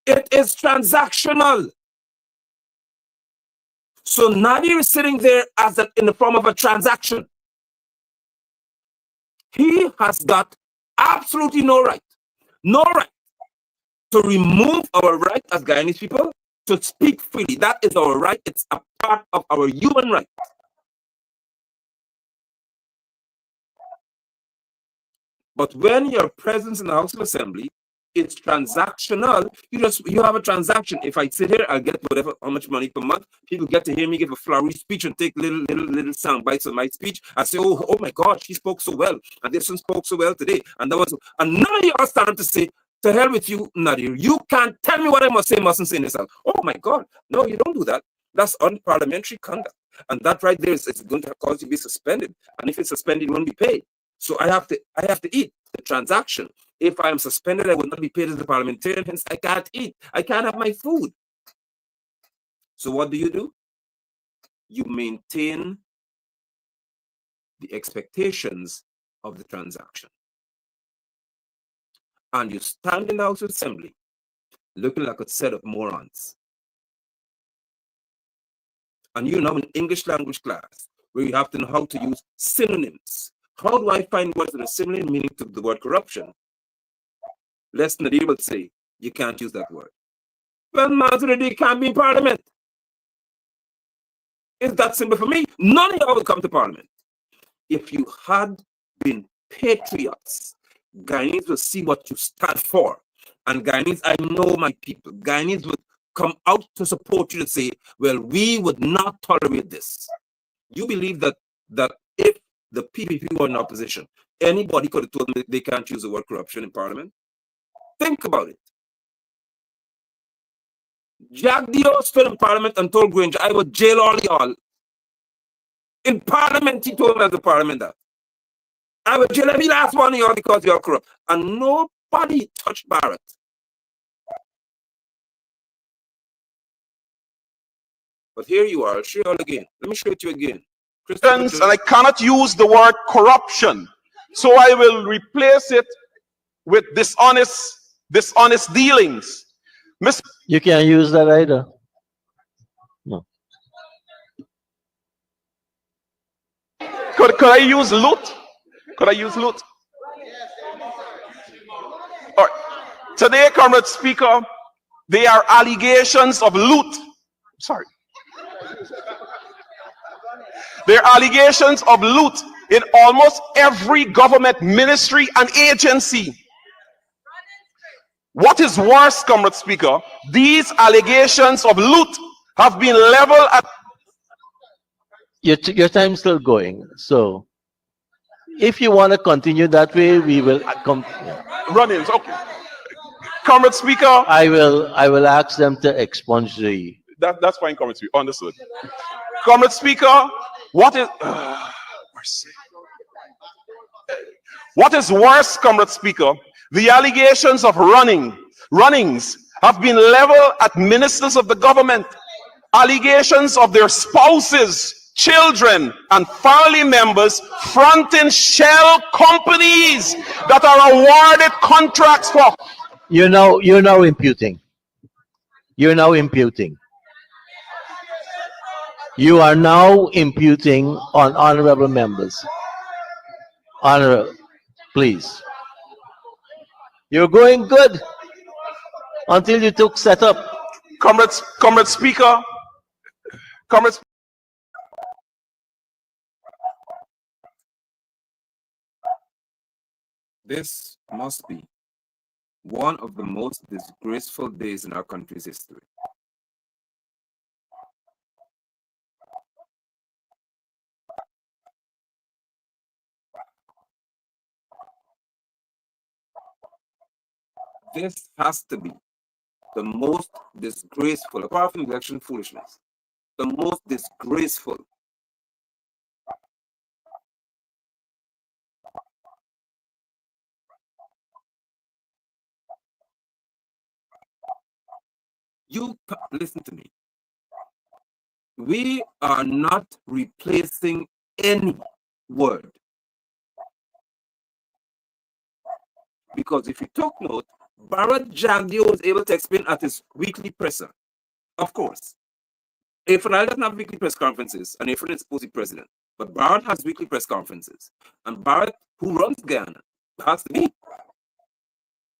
It is transactional. So Nadir is sitting there in the form of a transaction. He has got absolutely no right to remove our right as Guyanese people to speak freely. That is our right. It's a part of our human right. But when your presence in the House of Assembly, it's transactional. You have a transaction. If I sit here, I'll get whatever, how much money per month. People get to hear me give a flowery speech and take little sound bites of my speech. I say, oh my God, she spoke so well, and this one spoke so well today, and none of you are starting to say, to hell with you, Nadir. You can't tell me what I must say, mustn't say in this house. Oh my God, no, you don't do that. That's unparliamentary conduct, and that right there is it's going to cause you to be suspended. And if it's suspended, you won't be paid. So I have to eat the transaction. If I am suspended, I will not be paid as a parliamentarian. Hence, I can't eat. I can't have my food. So what do? You maintain the expectations of the transaction. And you stand in the House of Assembly looking like a set of morons. And you're now in English language class where you have to know how to use synonyms. How do I find words with a similar meaning to the word corruption? Lest Nadir will say, you can't use that word. Well, Mazuridi can't be in Parliament. It's that simple for me. None of y'all will come to Parliament. If you had been patriots, Guyanese will see what you stand for. And Guyanese, I know my people, Guyanese would come out to support you to say, well, we would not tolerate this. You believe that if the PPP were in opposition, anybody could have told them they can't use the word corruption in Parliament? Think about it. Jack Dio stood in Parliament and told Granger, I would jail all y'all. In Parliament, he told me as a Parliament that. I would jail every last one of y'all because you're corrupt. And nobody touched Barrett. But here you are. I'll show you all again. Let me show it to you again. And I cannot use the word corruption. So I will replace it with dishonest dealings. You can't use that either. No. Could I use loot? Could I use loot? All right. Today, Comrade Speaker, there are allegations of loot. Sorry. There are allegations of loot in almost every government ministry and agency. What is worse, Comrade Speaker, these allegations of loot have been leveled at... Your time's still going. So, if you want to continue that way, we will come. Run-ins, okay. Comrade Speaker... I will ask them to expunge the... That's fine, Comrade Speaker. Understood. Comrade Speaker, what is... what is worse, Comrade Speaker, the allegations of runnings have been leveled at ministers of the government. Allegations of their spouses, children, and family members fronting shell companies that are awarded contracts for... You're now imputing. You're now imputing. You are now imputing on honorable members. Honorable, please. You're going good until you took setup. Comrade Speaker, This must be one of the most disgraceful days in our country's history. This has to be the most disgraceful, apart from election foolishness, the most disgraceful. You listen to me. We are not replacing any word. Because if you took note, Barrett Jagdio was able to explain at his weekly presser. Of course. Afronal doesn't have weekly press conferences, and Afron is supposed to be president. But Barrett has weekly press conferences. And Barrett, who runs Guyana, has to be.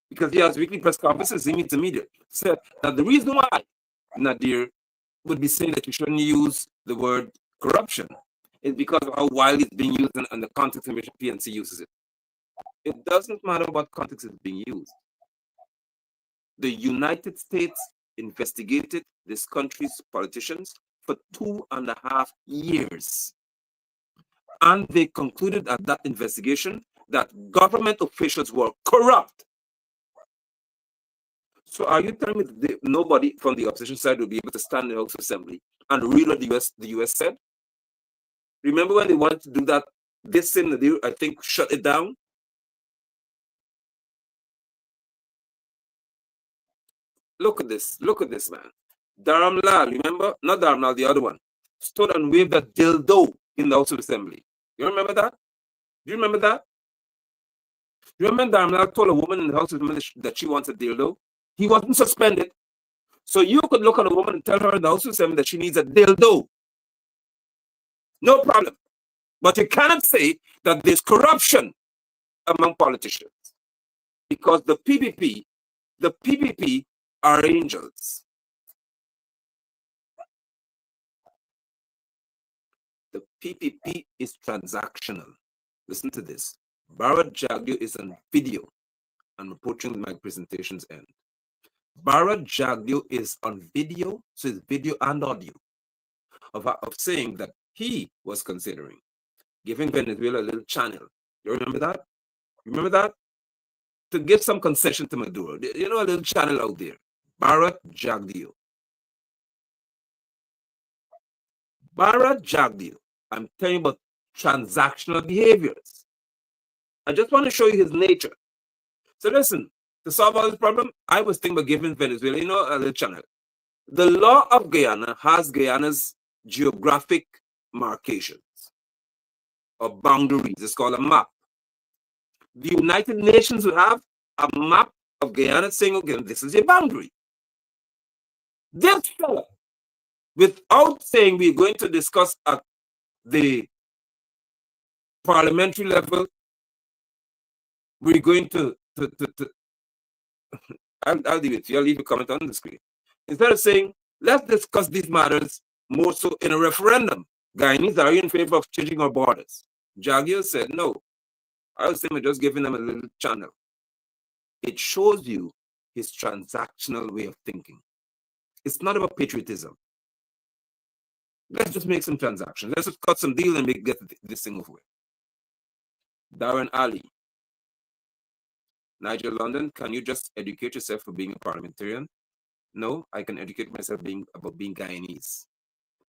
Because he has weekly press conferences, he meets the media. Said that the reason why Nadir would be saying that you shouldn't use the word corruption. It's because of how widely it's being used and the context in which PNC uses it. It doesn't matter what context it's being used. The United States investigated this country's politicians for 2.5 years. And they concluded at that investigation that government officials were corrupt. So are you telling me that nobody from the opposition side will be able to stand in the House of Assembly and read what the US said? Remember when they wanted to do that, this thing that they, I think, shut it down? Look at this, man. Dharam Lal, remember? Not Dharam Lal, the other one, stood and waved that dildo in the House of Assembly. You remember that? Do you remember that? You remember Dharam Lal told a woman in the House of Assembly that she wants a dildo? He wasn't suspended. So you could look at a woman and tell her in the House of Assembly that she needs a dildo. No problem. But you cannot say that there's corruption among politicians. Because the PPP are angels. The PPP is transactional. Listen to this. Bharat Jagdeo is on video. I'm approaching my presentation's end. Bharat Jagdeo is on video, so it's video and audio, of saying that he was considering giving Venezuela a little channel. You remember that? Remember that? To give some concession to Maduro. You know, a little channel out there. Bharat Jagdeo. Bharat Jagdeo. I'm telling you about transactional behaviors. I just want to show you his nature. So listen, to solve all this problem, I was thinking about giving Venezuela, you know, a little channel. The law of Guyana has Guyana's geographic marcations or boundaries. It's called a map. The United Nations would have a map of Guyana saying, okay, this is your boundary. This fellow, without saying we're going to discuss at the parliamentary level, we're going to I'll leave it to you. I'll leave a comment on the screen. Instead of saying, let's discuss these matters more so in a referendum. Guyanese, are you in favor of changing our borders? Jagdeo said, no. I was saying we're just giving them a little channel. It shows you his transactional way of thinking. It's not about patriotism. Let's just make some transactions. Let's just cut some deal and get this thing over with. Darren Ali. Nigel London, can you just educate yourself for being a parliamentarian? No, I can educate myself about being Guyanese.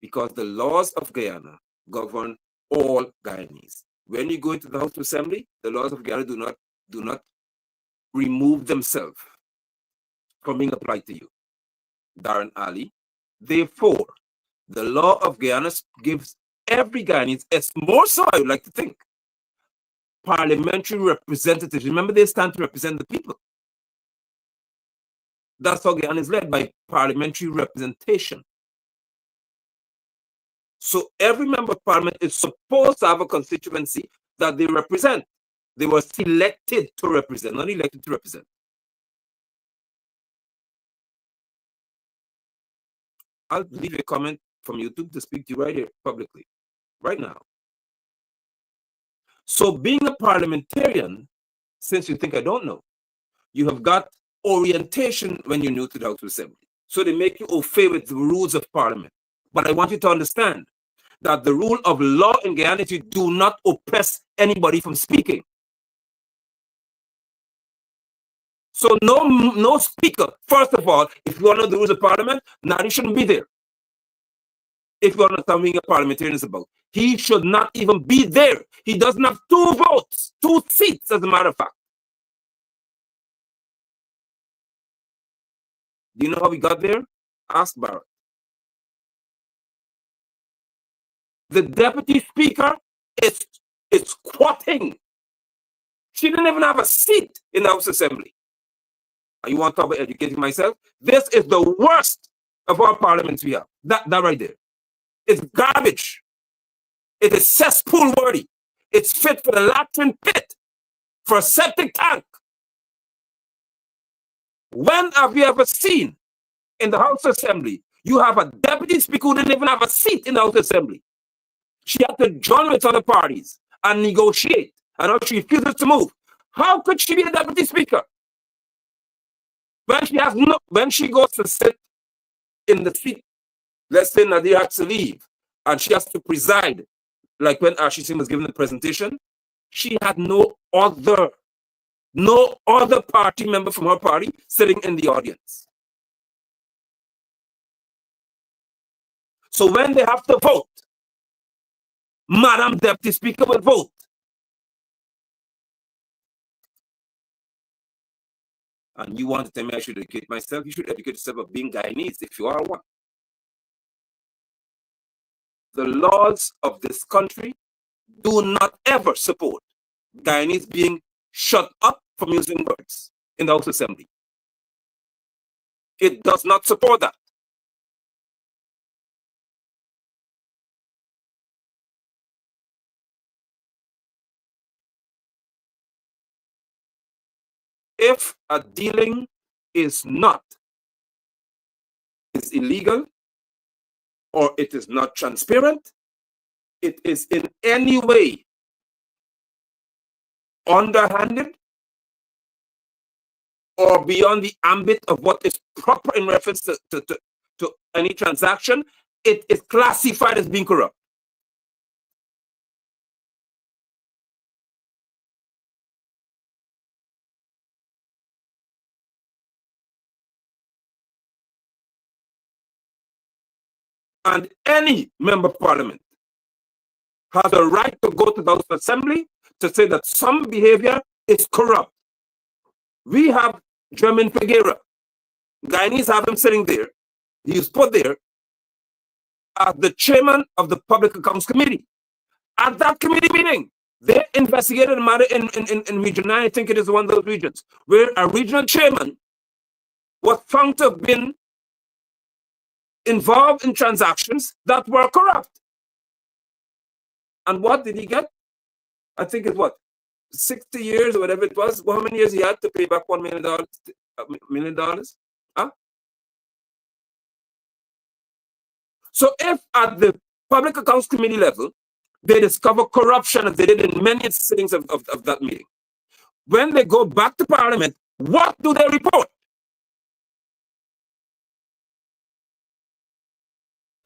Because the laws of Guyana govern all Guyanese. When you go into the House of Assembly, the laws of Guyana do not remove themselves from being applied to you. Darren Ali. Therefore, the law of Guyana gives every Guyanese, it's more so I would like to think, parliamentary representatives. Remember, they stand to represent the people. That's how Guyana is led, by parliamentary representation. So every member of parliament is supposed to have a constituency that they represent. They were selected to represent, not elected to represent. I'll leave a comment from YouTube to speak to you right here publicly, right now. So being a parliamentarian, since you think I don't know, you have got orientation when you're new to the House of Assembly. So they make you au fait with the rules of parliament. But I want you to understand that the rule of law in Guyana is you do not oppress anybody from speaking. So no speaker, first of all, if you want to know the rules of parliament, now he shouldn't be there. If you want to know something a parliamentarian is about, he should not even be there. He doesn't have 2 votes, 2 seats, as a matter of fact. Do you know how we got there? Ask Barrett. The deputy speaker is squatting. She didn't even have a seat in the House Assembly. And you want to talk about educating myself? This is the worst of all parliaments we have. That right there. It's garbage. It is cesspool worthy. It's fit for the latrine pit, for a septic tank. When have you ever seen in the House Assembly You have a deputy speaker who didn't even have a seat in the House Assembly. She had to join with other parties and negotiate, and now she refuses to move. How could she be the deputy speaker when she goes to sit in the seat? Let's say Nadir has to leave, and she has to preside, like when Ashley Singh was giving the presentation. She had no other party member from her party sitting in the audience. So when they have to vote, Madam Deputy Speaker will vote. And you want to tell me I should educate myself? You should educate yourself of being Guyanese if you are one. The laws of this country do not ever support Guyanese being shut up from using words in the House Assembly. It does not support that. If a dealing is illegal, or it is not transparent, it is in any way underhanded or beyond the ambit of what is proper in reference to any transaction, it is classified as being corrupt. And any member of parliament has a right to go to the House Assembly to say that some behavior is corrupt. We have German Figuera. Guyanese have him sitting there. He is put there as the chairman of the Public Accounts Committee. At that committee meeting, they investigated a matter in Region 9, I think it is one of those regions, where a regional chairman was found to have been involved in transactions that were corrupt. And what did he get? I think it's what, 60 years or whatever it was. Well, how many years he had to pay back $1 million? Huh? So if at the Public Accounts Committee level, they discover corruption as they did in many sittings of that meeting, when they go back to Parliament, what do they report?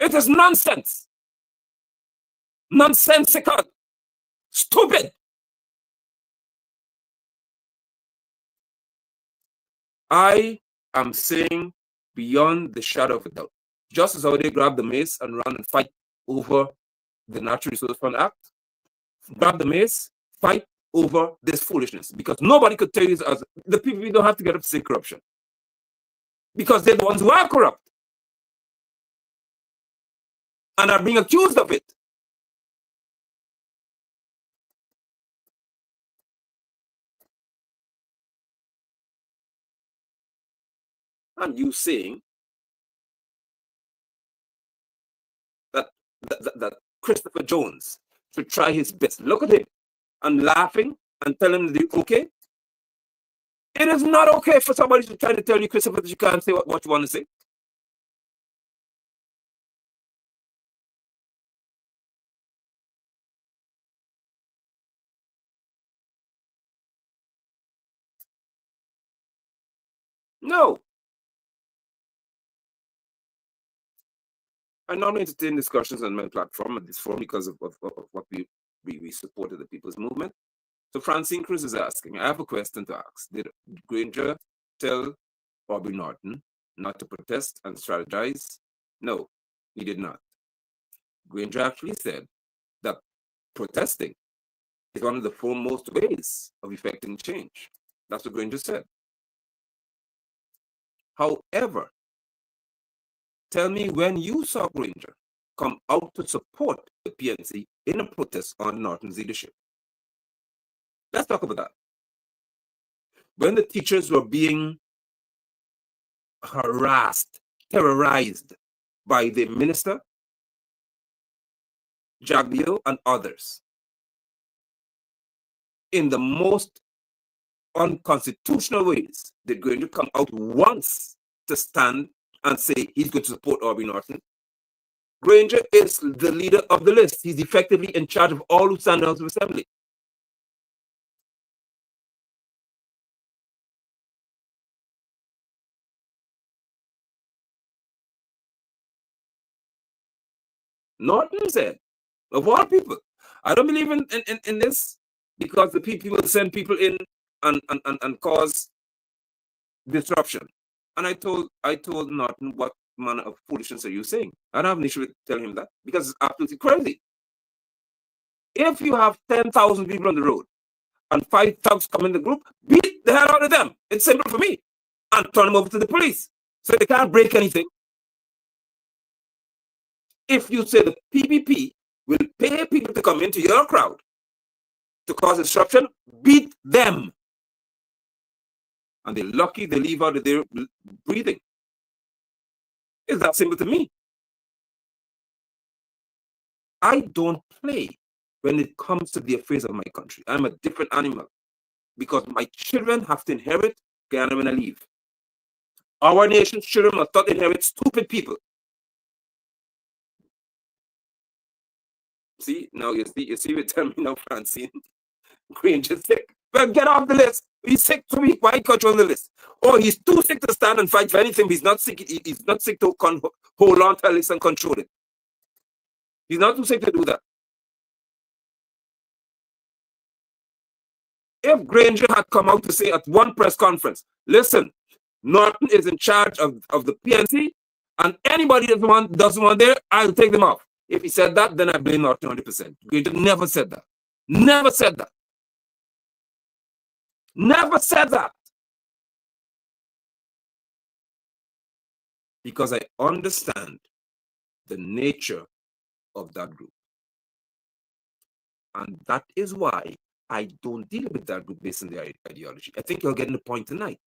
It is nonsense. Nonsensical. Stupid. I am saying beyond the shadow of a doubt, just as how they grab the mace and run and fight over the Natural Resource Fund Act, grab the mace, fight over this foolishness. Because nobody could tell you, as the people, we don't have to get up to say corruption. Because they're the ones who are corrupt and are being accused of it. And you saying that Christopher Jones should try his best. Look at him and laughing and telling him okay. It is not okay for somebody to try to tell you, Christopher, that you can't say what you want to say. No. I normally entertain discussions on my platform at this forum because of what we supported the People's Movement. So Francine Cruz is asking, I have a question to ask. Did Granger tell Aubrey Norton not to protest and strategize? No, he did not. Granger actually said that protesting is one of the foremost ways of effecting change. That's what Granger said. However, tell me when you saw Granger come out to support the PNC in a protest on Norton's leadership. Let's talk about that. When the teachers were being harassed, terrorized by the minister, Jagbio, and others in the most unconstitutional ways, did Granger come out once to stand and say he's going to support Aubrey Norton. Granger is the leader of the list. He's effectively in charge of all who stand out of assembly. Norton said, of all people, I don't believe in this because the people will send people in and cause disruption. And I told Norton, what manner of foolishness are you saying? I don't have an issue with telling him that because it's absolutely crazy. If you have 10,000 people on the road and 5 thugs come in the group, beat the hell out of them. It's simple for me. And turn them over to the police so they can't break anything. If you say the PPP will pay people to come into your crowd to cause disruption, beat them. And they're lucky they leave out of their breathing. It's that simple to me. I don't play when it comes to the affairs of my country. I'm a different animal because my children have to inherit Guyana when I leave. Our nation's children must not inherit stupid people. See, now you see, you tell me now, Francine, Granger's sick. Well, get off the list. He's sick to be why control the list. Or he's too sick to stand and fight for anything. He's not sick. He's not sick to hold on to the list and control it. He's not too sick to do that. If Granger had come out to say at one press conference, listen, Norton is in charge of the PNC, and anybody that doesn't want there, I'll take them off. If he said that, then I blame Norton 100%. Granger never said that. Never said that. Never said that. Because I understand the nature of that group. And that is why I don't deal with that group based on their ideology. I think you're getting the point tonight.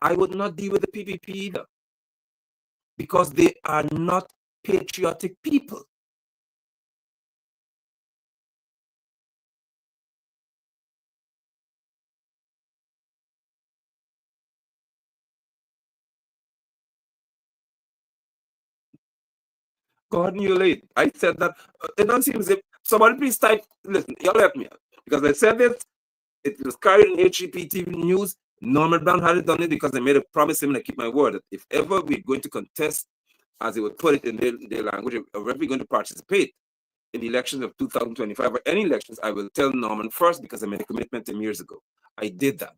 I would not deal with the PPP either. Because they are not patriotic people. God, you're late. I said that. It doesn't seem as if somebody please type. Listen, y'all help me out. Because I said this, it was carried in HGP News. Norman Brown hadn't done it because I made a promise to him and I keep my word that if ever we're going to contest, as they would put it in their language, or if we're going to participate in the elections of 2025 or any elections, I will tell Norman first because I made a commitment to him years ago. I did that.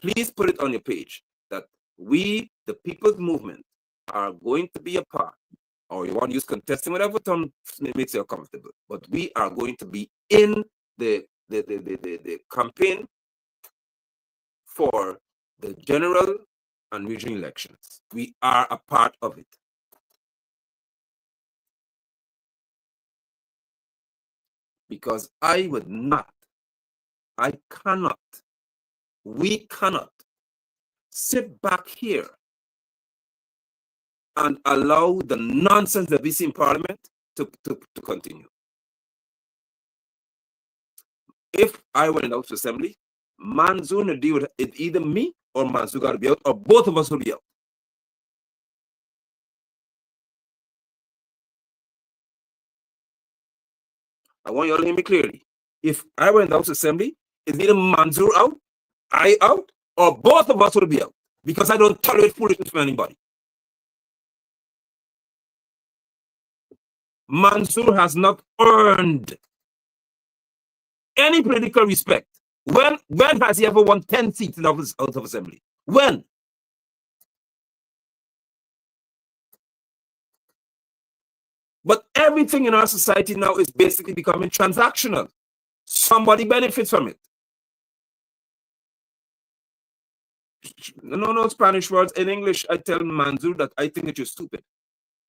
Please put it on your page that we, the People's Movement, are going to be a part, or you want to use contesting, whatever term makes you comfortable, but we are going to be in the campaign for the general and regional elections. We are a part of it. Because I would not, I cannot, we cannot sit back here and allow the nonsense that we see in Parliament to continue. If I were in the House of Assembly, Manzoor would deal with it, either me or Manzoor got to be out, or both of us will be out. I want you all to hear me clearly. If I were in the House of Assembly, it's either Manzoor out, I out, or both of us will be out. Because I don't tolerate foolishness from anybody. Manzoor has not earned any political respect. When has he ever won 10 seats in the House of Assembly? When? But everything in our society now is basically becoming transactional. Somebody benefits from it. No Spanish words. In English, I tell Manzoor that I think that you're stupid.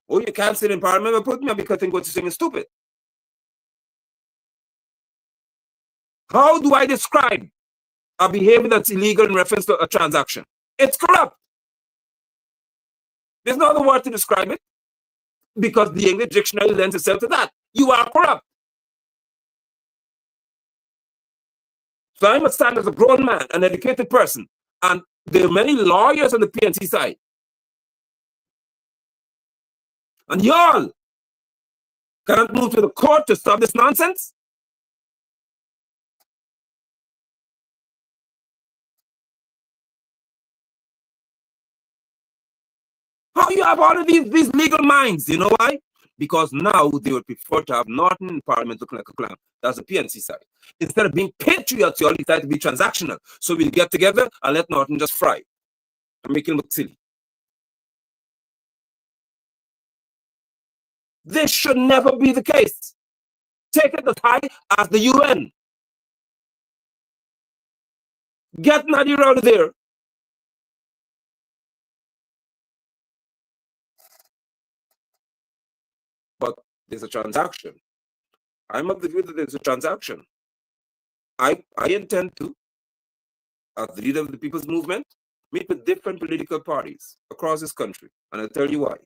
Oh, you can't sit in Parliament and put me up because I think what you're saying is stupid. How do I describe a behavior that's illegal in reference to a transaction? It's corrupt. There's no other word to describe it because the English dictionary lends itself to that. You are corrupt. So I must stand as a grown man, an educated person, and there are many lawyers on the PNC side And y'all cannot move to the court to stop this nonsense? How you have all of these legal minds? You know why? Because now they would prefer to have Norton in Parliament looking like a clown. That's the PNC side. Instead of being patriots, you all decide to be transactional. So we'll get together and let Norton just fry and make him look silly. This should never be the case. Take it as high as the UN. Get Nadir out of there. But there's a transaction. I'm of the view that there's a transaction. I intend to, as the leader of the People's Movement, meet with different political parties across this country. And I'll tell you why.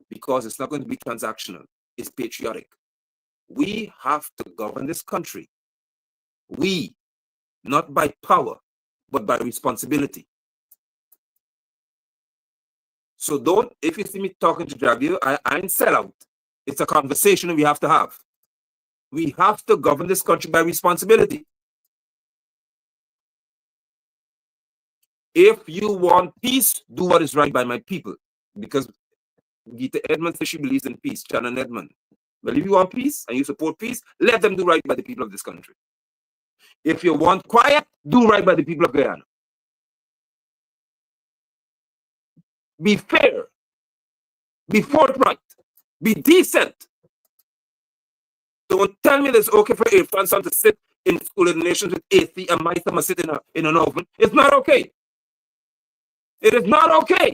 Because it's not going to be transactional. It's patriotic. We have to govern this country. We, not by power, but by responsibility. So don't, if you see me talking to Javier, I ain't sell out. It's a conversation we have to have. We have to govern this country by responsibility. If you want peace, do what is right by my people. Because Gita Edmonds says she believes in peace, Shannon Edmond. But if you want peace and you support peace, let them do right by the people of this country. If you want quiet, do right by the people of Guyana. Be fair. Be forthright. Be decent. Don't tell me that it's okay for Irfan son to sit in School of the Nations with AC and my son sit in an oven. It's not okay. It is not okay.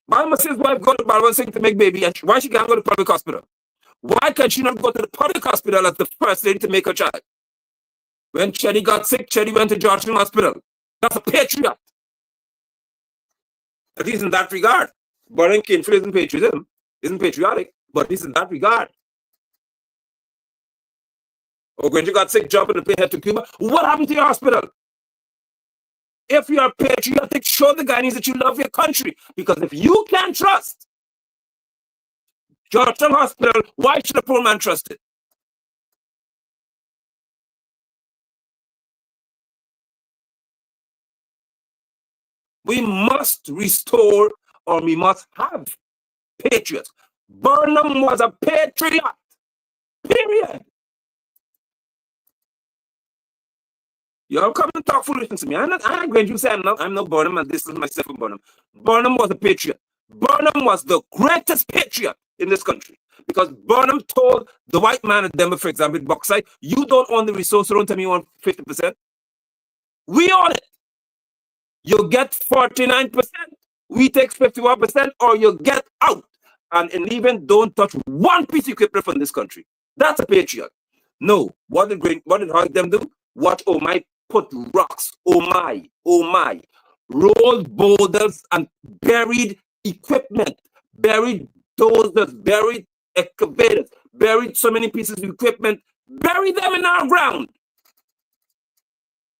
Why must his wife go to Balwan Singh to make baby? And why she can't go to public hospital? Why can she not go to the public hospital as the first lady to make her child? When Chetty got sick, Chetty went to Georgetown Hospital. That's a patriot. At least in that regard. Burning Kinfield isn't patriotism, isn't patriotic, but at least in that regard. Or when you got sick, jumping the plane head to Cuba, what happened to your hospital? If you are patriotic, show the Guyanese that you love your country. Because if you can't trust Georgetown Hospital, why should a poor man trust it? We must restore, or we must have patriots. Burnham was a patriot. Period. Y'all come and talk foolishness to me. I'm not going to say I'm not Burnham and this is myself from Burnham. Burnham was a patriot. Burnham was the greatest patriot in this country. Because Burnham told the white man at Denver, for example, bauxite, you don't own the resource, so don't tell me you want 50%. We own it. You get 49%, we take 51%, or you get out. And even don't touch one piece of equipment from this country. That's a patriot. No. What did Hug them do? What oh my put rocks, oh my, rolled boulders and buried equipment, buried dozers, buried excavators, buried so many pieces of equipment, bury them in our ground.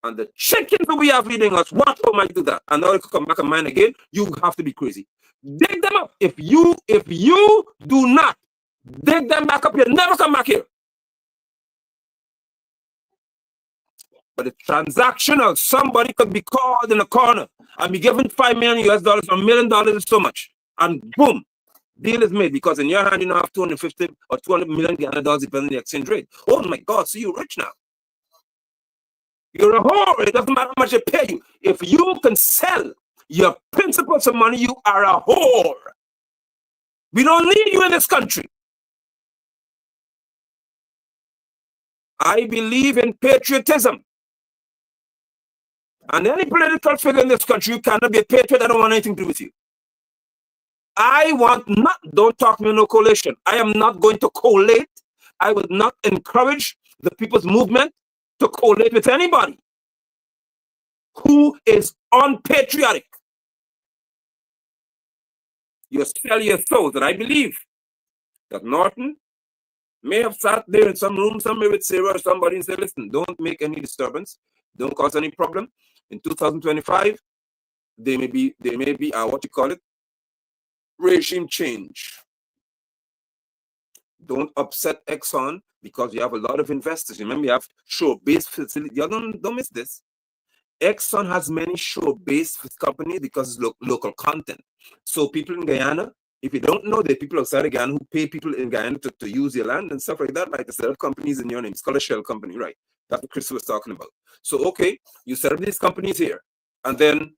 And the chickens that we have feeding us, what oh my do that? And now it could come back and mine again, you have to be crazy. Dig them up. If you do not dig them back up, you'll never come back here. But it's transactional. Somebody could be called in a corner and be given $5 million US, $1 million is so much. And boom, deal is made because in your hand you now have 250 or 200 million Ghana dollars depending on the exchange rate. Oh my God, so you're rich now. You're a whore. It doesn't matter how much they pay you. If you can sell your principles of money, you are a whore. We don't need you in this country. I believe in patriotism. And any political figure in this country, you cannot be a patriot. I don't want anything to do with you. Don't talk to me no coalition. I am not going to collate. I would not encourage the People's Movement to collate with anybody who is unpatriotic. You sell your souls. And I believe that Norton may have sat there in some room somewhere with Sarah or somebody and said, listen, don't make any disturbance. Don't cause any problem. In 2025, They may be what you call it, regime change. Don't upset Exxon because you have a lot of investors. Remember, you have shore-based facilities. You don't miss this. Exxon has many shore-based companies because it's local content. So people in Guyana, if you don't know, there are people outside of Guyana who pay people in Guyana to use your land and stuff like that, like a set of companies in your name. It's called a shell company, right? That's what Chris was talking about. So, okay, you set up these companies here, and then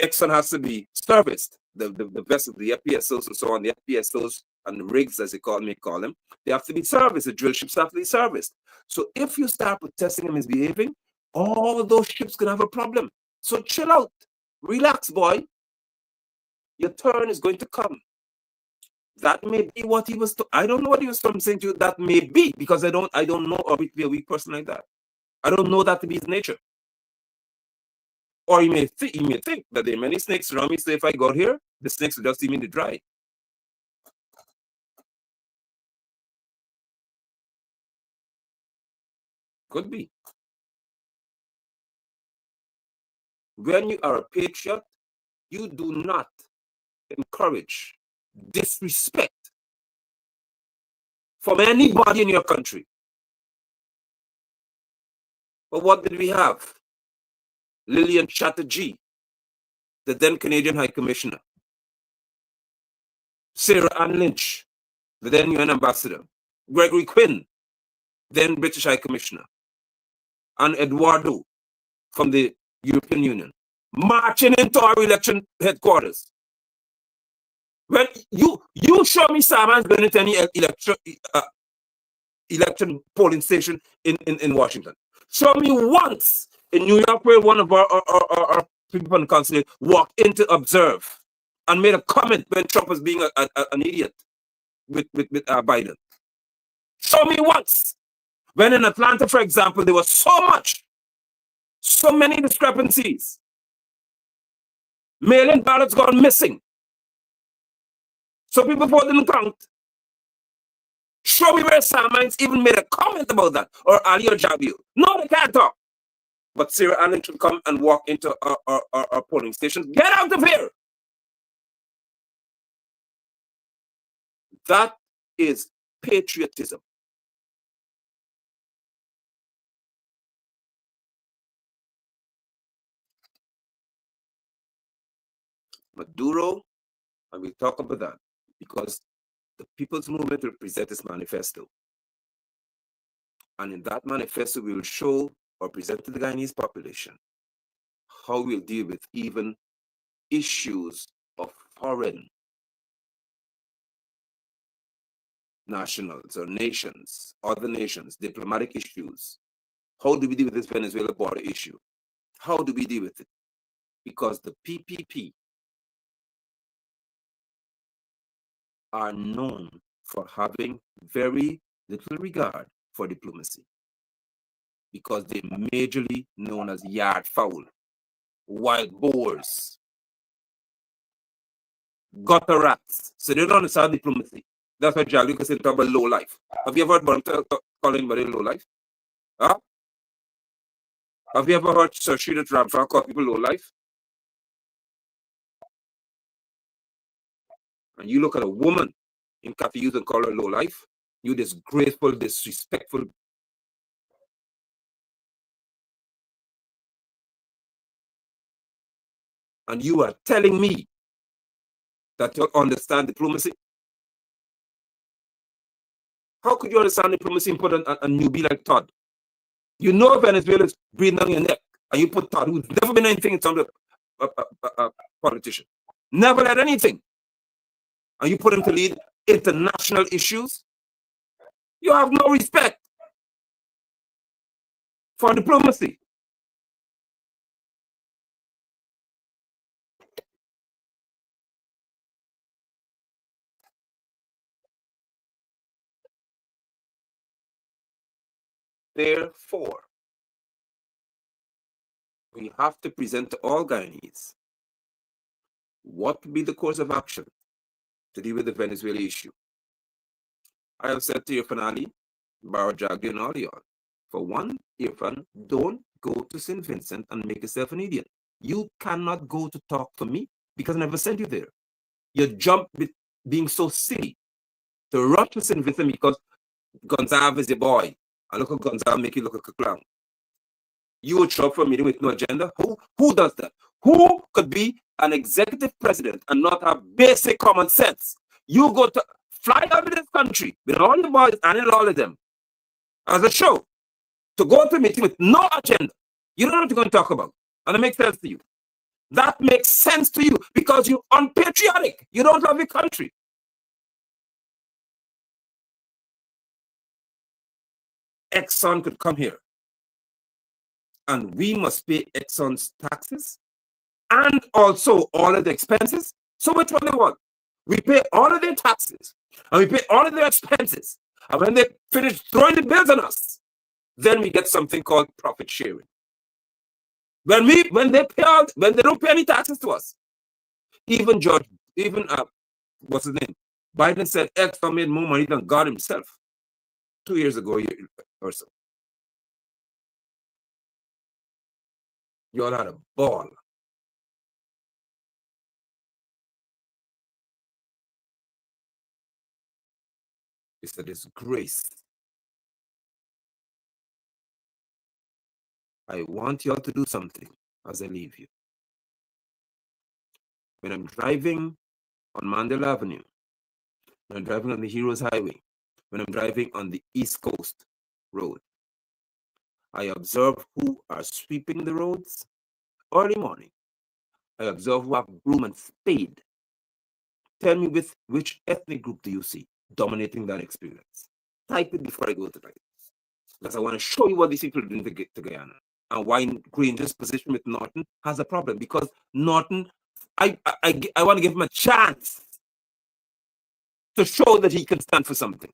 Exxon has to be serviced. The vessels, the FPSOs and so on, the FPSOs and the rigs, as they call them, they have to be serviced. The drill ships have to be serviced. So if you start protesting and misbehaving, all those ships can have a problem. So chill out. Relax, boy. Your turn is going to come. That may be what he was. I don't know what he was saying to you. That may be, because I don't know Aubrey to be a weak person like that. I don't know that to be his nature. Or he may think that there are many snakes around me, so if I go here, the snakes will just see me in the dry. Could be. When you are a patriot, you do not encourage disrespect from anybody in your country. But what did we have? Lillian Chatterjee, the then Canadian High Commissioner. Sarah Ann Lynch, the then UN Ambassador. Gregory Quinn, then British High Commissioner. And Eduardo from the European Union, marching into our election headquarters. When you show me Simons going into any election polling station in Washington. Show me once in New York where one of our people on the consulate walked in to observe and made a comment when Trump was being an idiot with Biden. Show me once. When in Atlanta, for example, there was so many discrepancies. Mail-in ballots gone missing. So people didn't count. Show me where Simons even made a comment about that, or Ali or Javier. No, they can't talk. But Sarah Allen should come and walk into our polling stations. Get out of here! That is patriotism. Maduro, and we'll talk about that, because the People's Movement will present its manifesto. And in that manifesto, we will show or present to the Guyanese population how we'll deal with even issues of foreign nationals or nations, other nations, diplomatic issues. How do we deal with this Venezuela border issue? How do we deal with it? Because the PPP are known for having very little regard for diplomacy, because they're majorly known as yard fowl, wild boars, gutter rats. So they don't understand diplomacy. That's why Jack Lucas talk about low life. Have you ever heard Bonta call anybody low life? Huh? Have you ever heard Sir Sridhar Ramphal call people low life? And you look at a woman in Cafe Youth and call her low life, you disgraceful, disrespectful. And you are telling me that you understand diplomacy? How could you understand diplomacy and put a newbie like Todd? You know Venezuela is breathing down your neck, and you put Todd, who's never been anything in terms of a politician, never led anything, and you put him to lead international issues. You have no respect for diplomacy. Therefore, we have to present to all Guyanese what would be the course of action to deal with the Venezuela issue. I have said to Irfan Ali, Barra Jagdi, and all y'all, for one, Irfan, don't go to St. Vincent and make yourself an idiot. You cannot go to talk to me because I never sent you there. You jump with being so silly to rush to sit and visit me because Gonzalez is your boy. And look at Gonzalez make you look like a clown. You would show up for a meeting with no agenda? Who does that? Who could be an executive president and not have basic common sense? You go to fly out of this country with all the boys and all of them as a show to go to a meeting with no agenda. You don't know what you're going to talk about. And it makes sense to you. That makes sense to you because you're unpatriotic. You don't love your country. Exxon could come here and we must pay Exxon's taxes and also all of the expenses. So which one they want? We pay all of their taxes and we pay all of their expenses. And when they finish throwing the bills on us, then we get something called profit sharing. When they don't pay any taxes to us, even what's his name? Biden said Exxon made more money than God himself 2 years ago or so. You all had a ball. It's a disgrace. I want you all to do something as I leave you. When I'm driving on Mandela Avenue, when I'm driving on the Heroes Highway, when I'm driving on the East Coast Road, I observe who are sweeping the roads early morning. I observe who have broom and spade. Tell me with which ethnic group do you see dominating that experience? Type it before I go to type. Because I want to show you what these people are doing to Guyana and why Granger's position with Norton has a problem. Because Norton, I want to give him a chance to show that he can stand for something.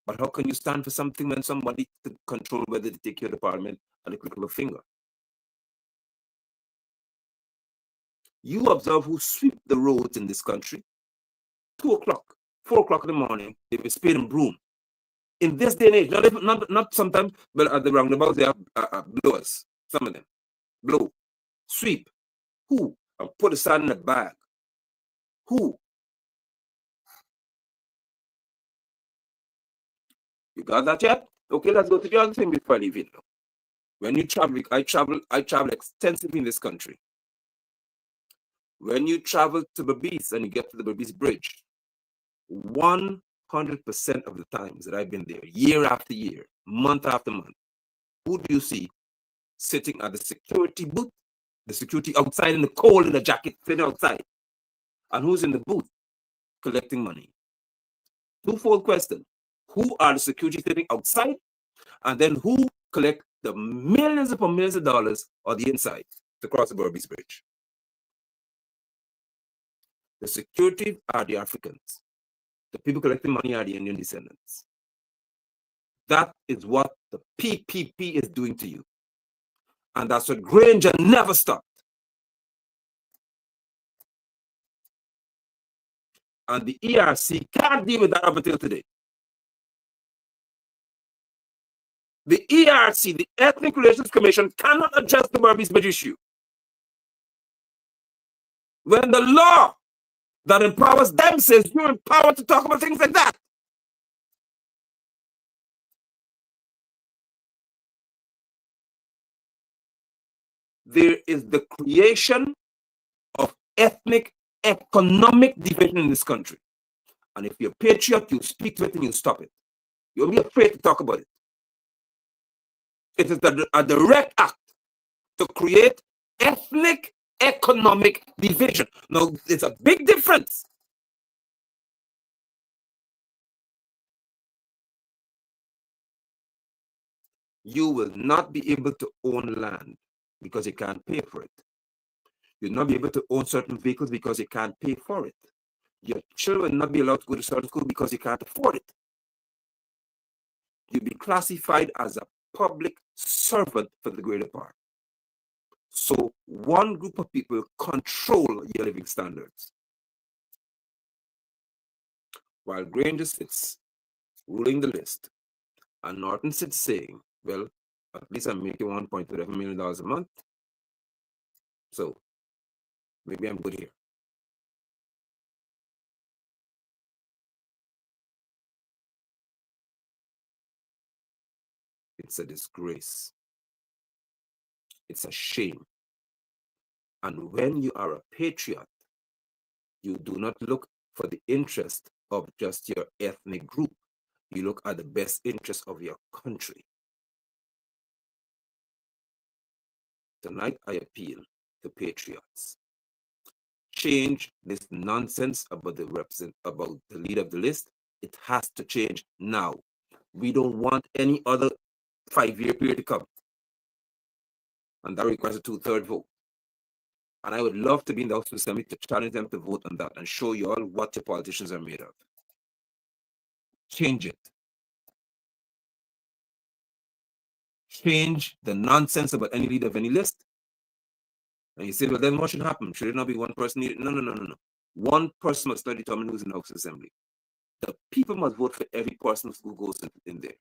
But how can you stand for something when somebody can control whether they take you to the parliament at the click of a finger? You observe who sweep the roads in this country. 2 o'clock, 4 o'clock in the morning, they will spade and broom. In this day and age, not sometimes, but at the roundabouts, they have blowers. Some of them blow, sweep. Who? And put the sand in the bag. Who? You got that yet? Okay, let's go to the other thing before I leave it. When you travel, I travel extensively in this country. When you travel to Berbice and you get to the Berbice Bridge, 100% of the times that I've been there, year after year, month after month, who do you see sitting at the security booth, the security outside in the cold in the jacket, sitting outside? And who's in the booth collecting money? Twofold question. Who are the security sitting outside? And then who collect the millions upon millions of dollars on the inside to cross the Berbice Bridge? The security are the Africans. The people collecting money are the Indian descendants. That is what the PPP is doing to you. And that's what Granger never stopped. And the ERC can't deal with that up until today. The ERC, the Ethnic Relations Commission, cannot address the Berbice Bridge issue. When the law that empowers them says you're empowered to talk about things like that. There is the creation of ethnic economic division in this country. And if you're a patriot, you speak to it and you stop it. You'll be afraid to talk about it. It is a direct act to create ethnic economic division. Now, it's a big difference. You will not be able to own land because you can't pay for it. You'll not be able to own certain vehicles because you can't pay for it. Your children will not be allowed to go to certain school because you can't afford it. You'll be classified as a public servant for the greater part. So one group of people control your living standards. While Granger sits ruling the list, and Norton sits saying, well, at least I'm making $1.7 million a month. So maybe I'm good here. It's a disgrace. It's a shame. And when you are a patriot, you do not look for the interest of just your ethnic group. You look at the best interest of your country. Tonight, I appeal to patriots. Change this nonsense about the leader of the list. It has to change now. We don't want any other 5-year period to come. And that requires a 2/3 vote. And I would love to be in the House of Assembly to challenge them to vote on that and show you all what your politicians are made of. Change it. Change the nonsense about any leader of any list. And you say, well, then what should happen? Should it not be one person needed? No, no, no, no, no. One person must not determine who's in the House of Assembly. The people must vote for every person who goes in there.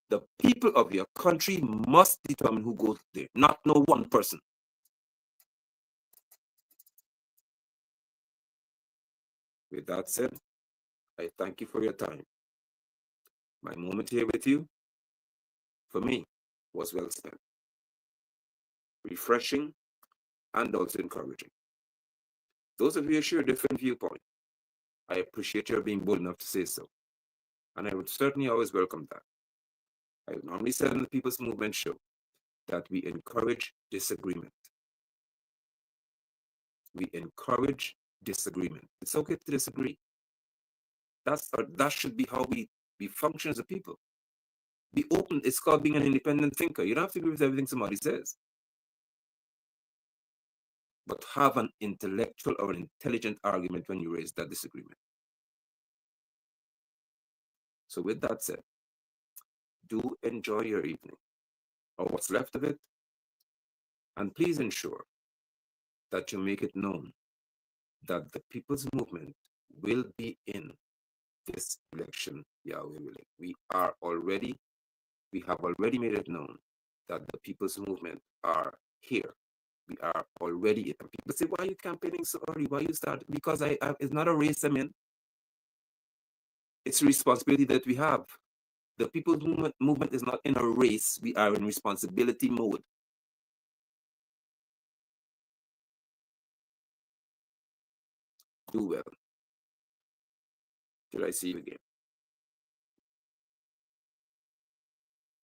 The people of your country must determine who goes there, not no one person. With that said, I thank you for your time. My moment here with you, for me, was well spent. Refreshing and also encouraging. Those of you who share a different viewpoint, I appreciate your being bold enough to say so. And I would certainly always welcome that. I normally say on the People's Movement show that we encourage disagreement. We encourage disagreement. It's okay to disagree. That should be how we function as a people. Be open. It's called being an independent thinker. You don't have to agree with everything somebody says. But have an intellectual or an intelligent argument when you raise that disagreement. So with that said, do enjoy your evening, or what's left of it, and please ensure that you make it known that the People's Movement will be in this election, Yahweh willing. We have already made it known that the People's Movement are here. We are already, and people say, why are you campaigning so early? Why you start? Because it's not a race I'm in. It's a responsibility that we have. The People's Movement is not in a race. We are in responsibility mode. Do well. Till I see you again.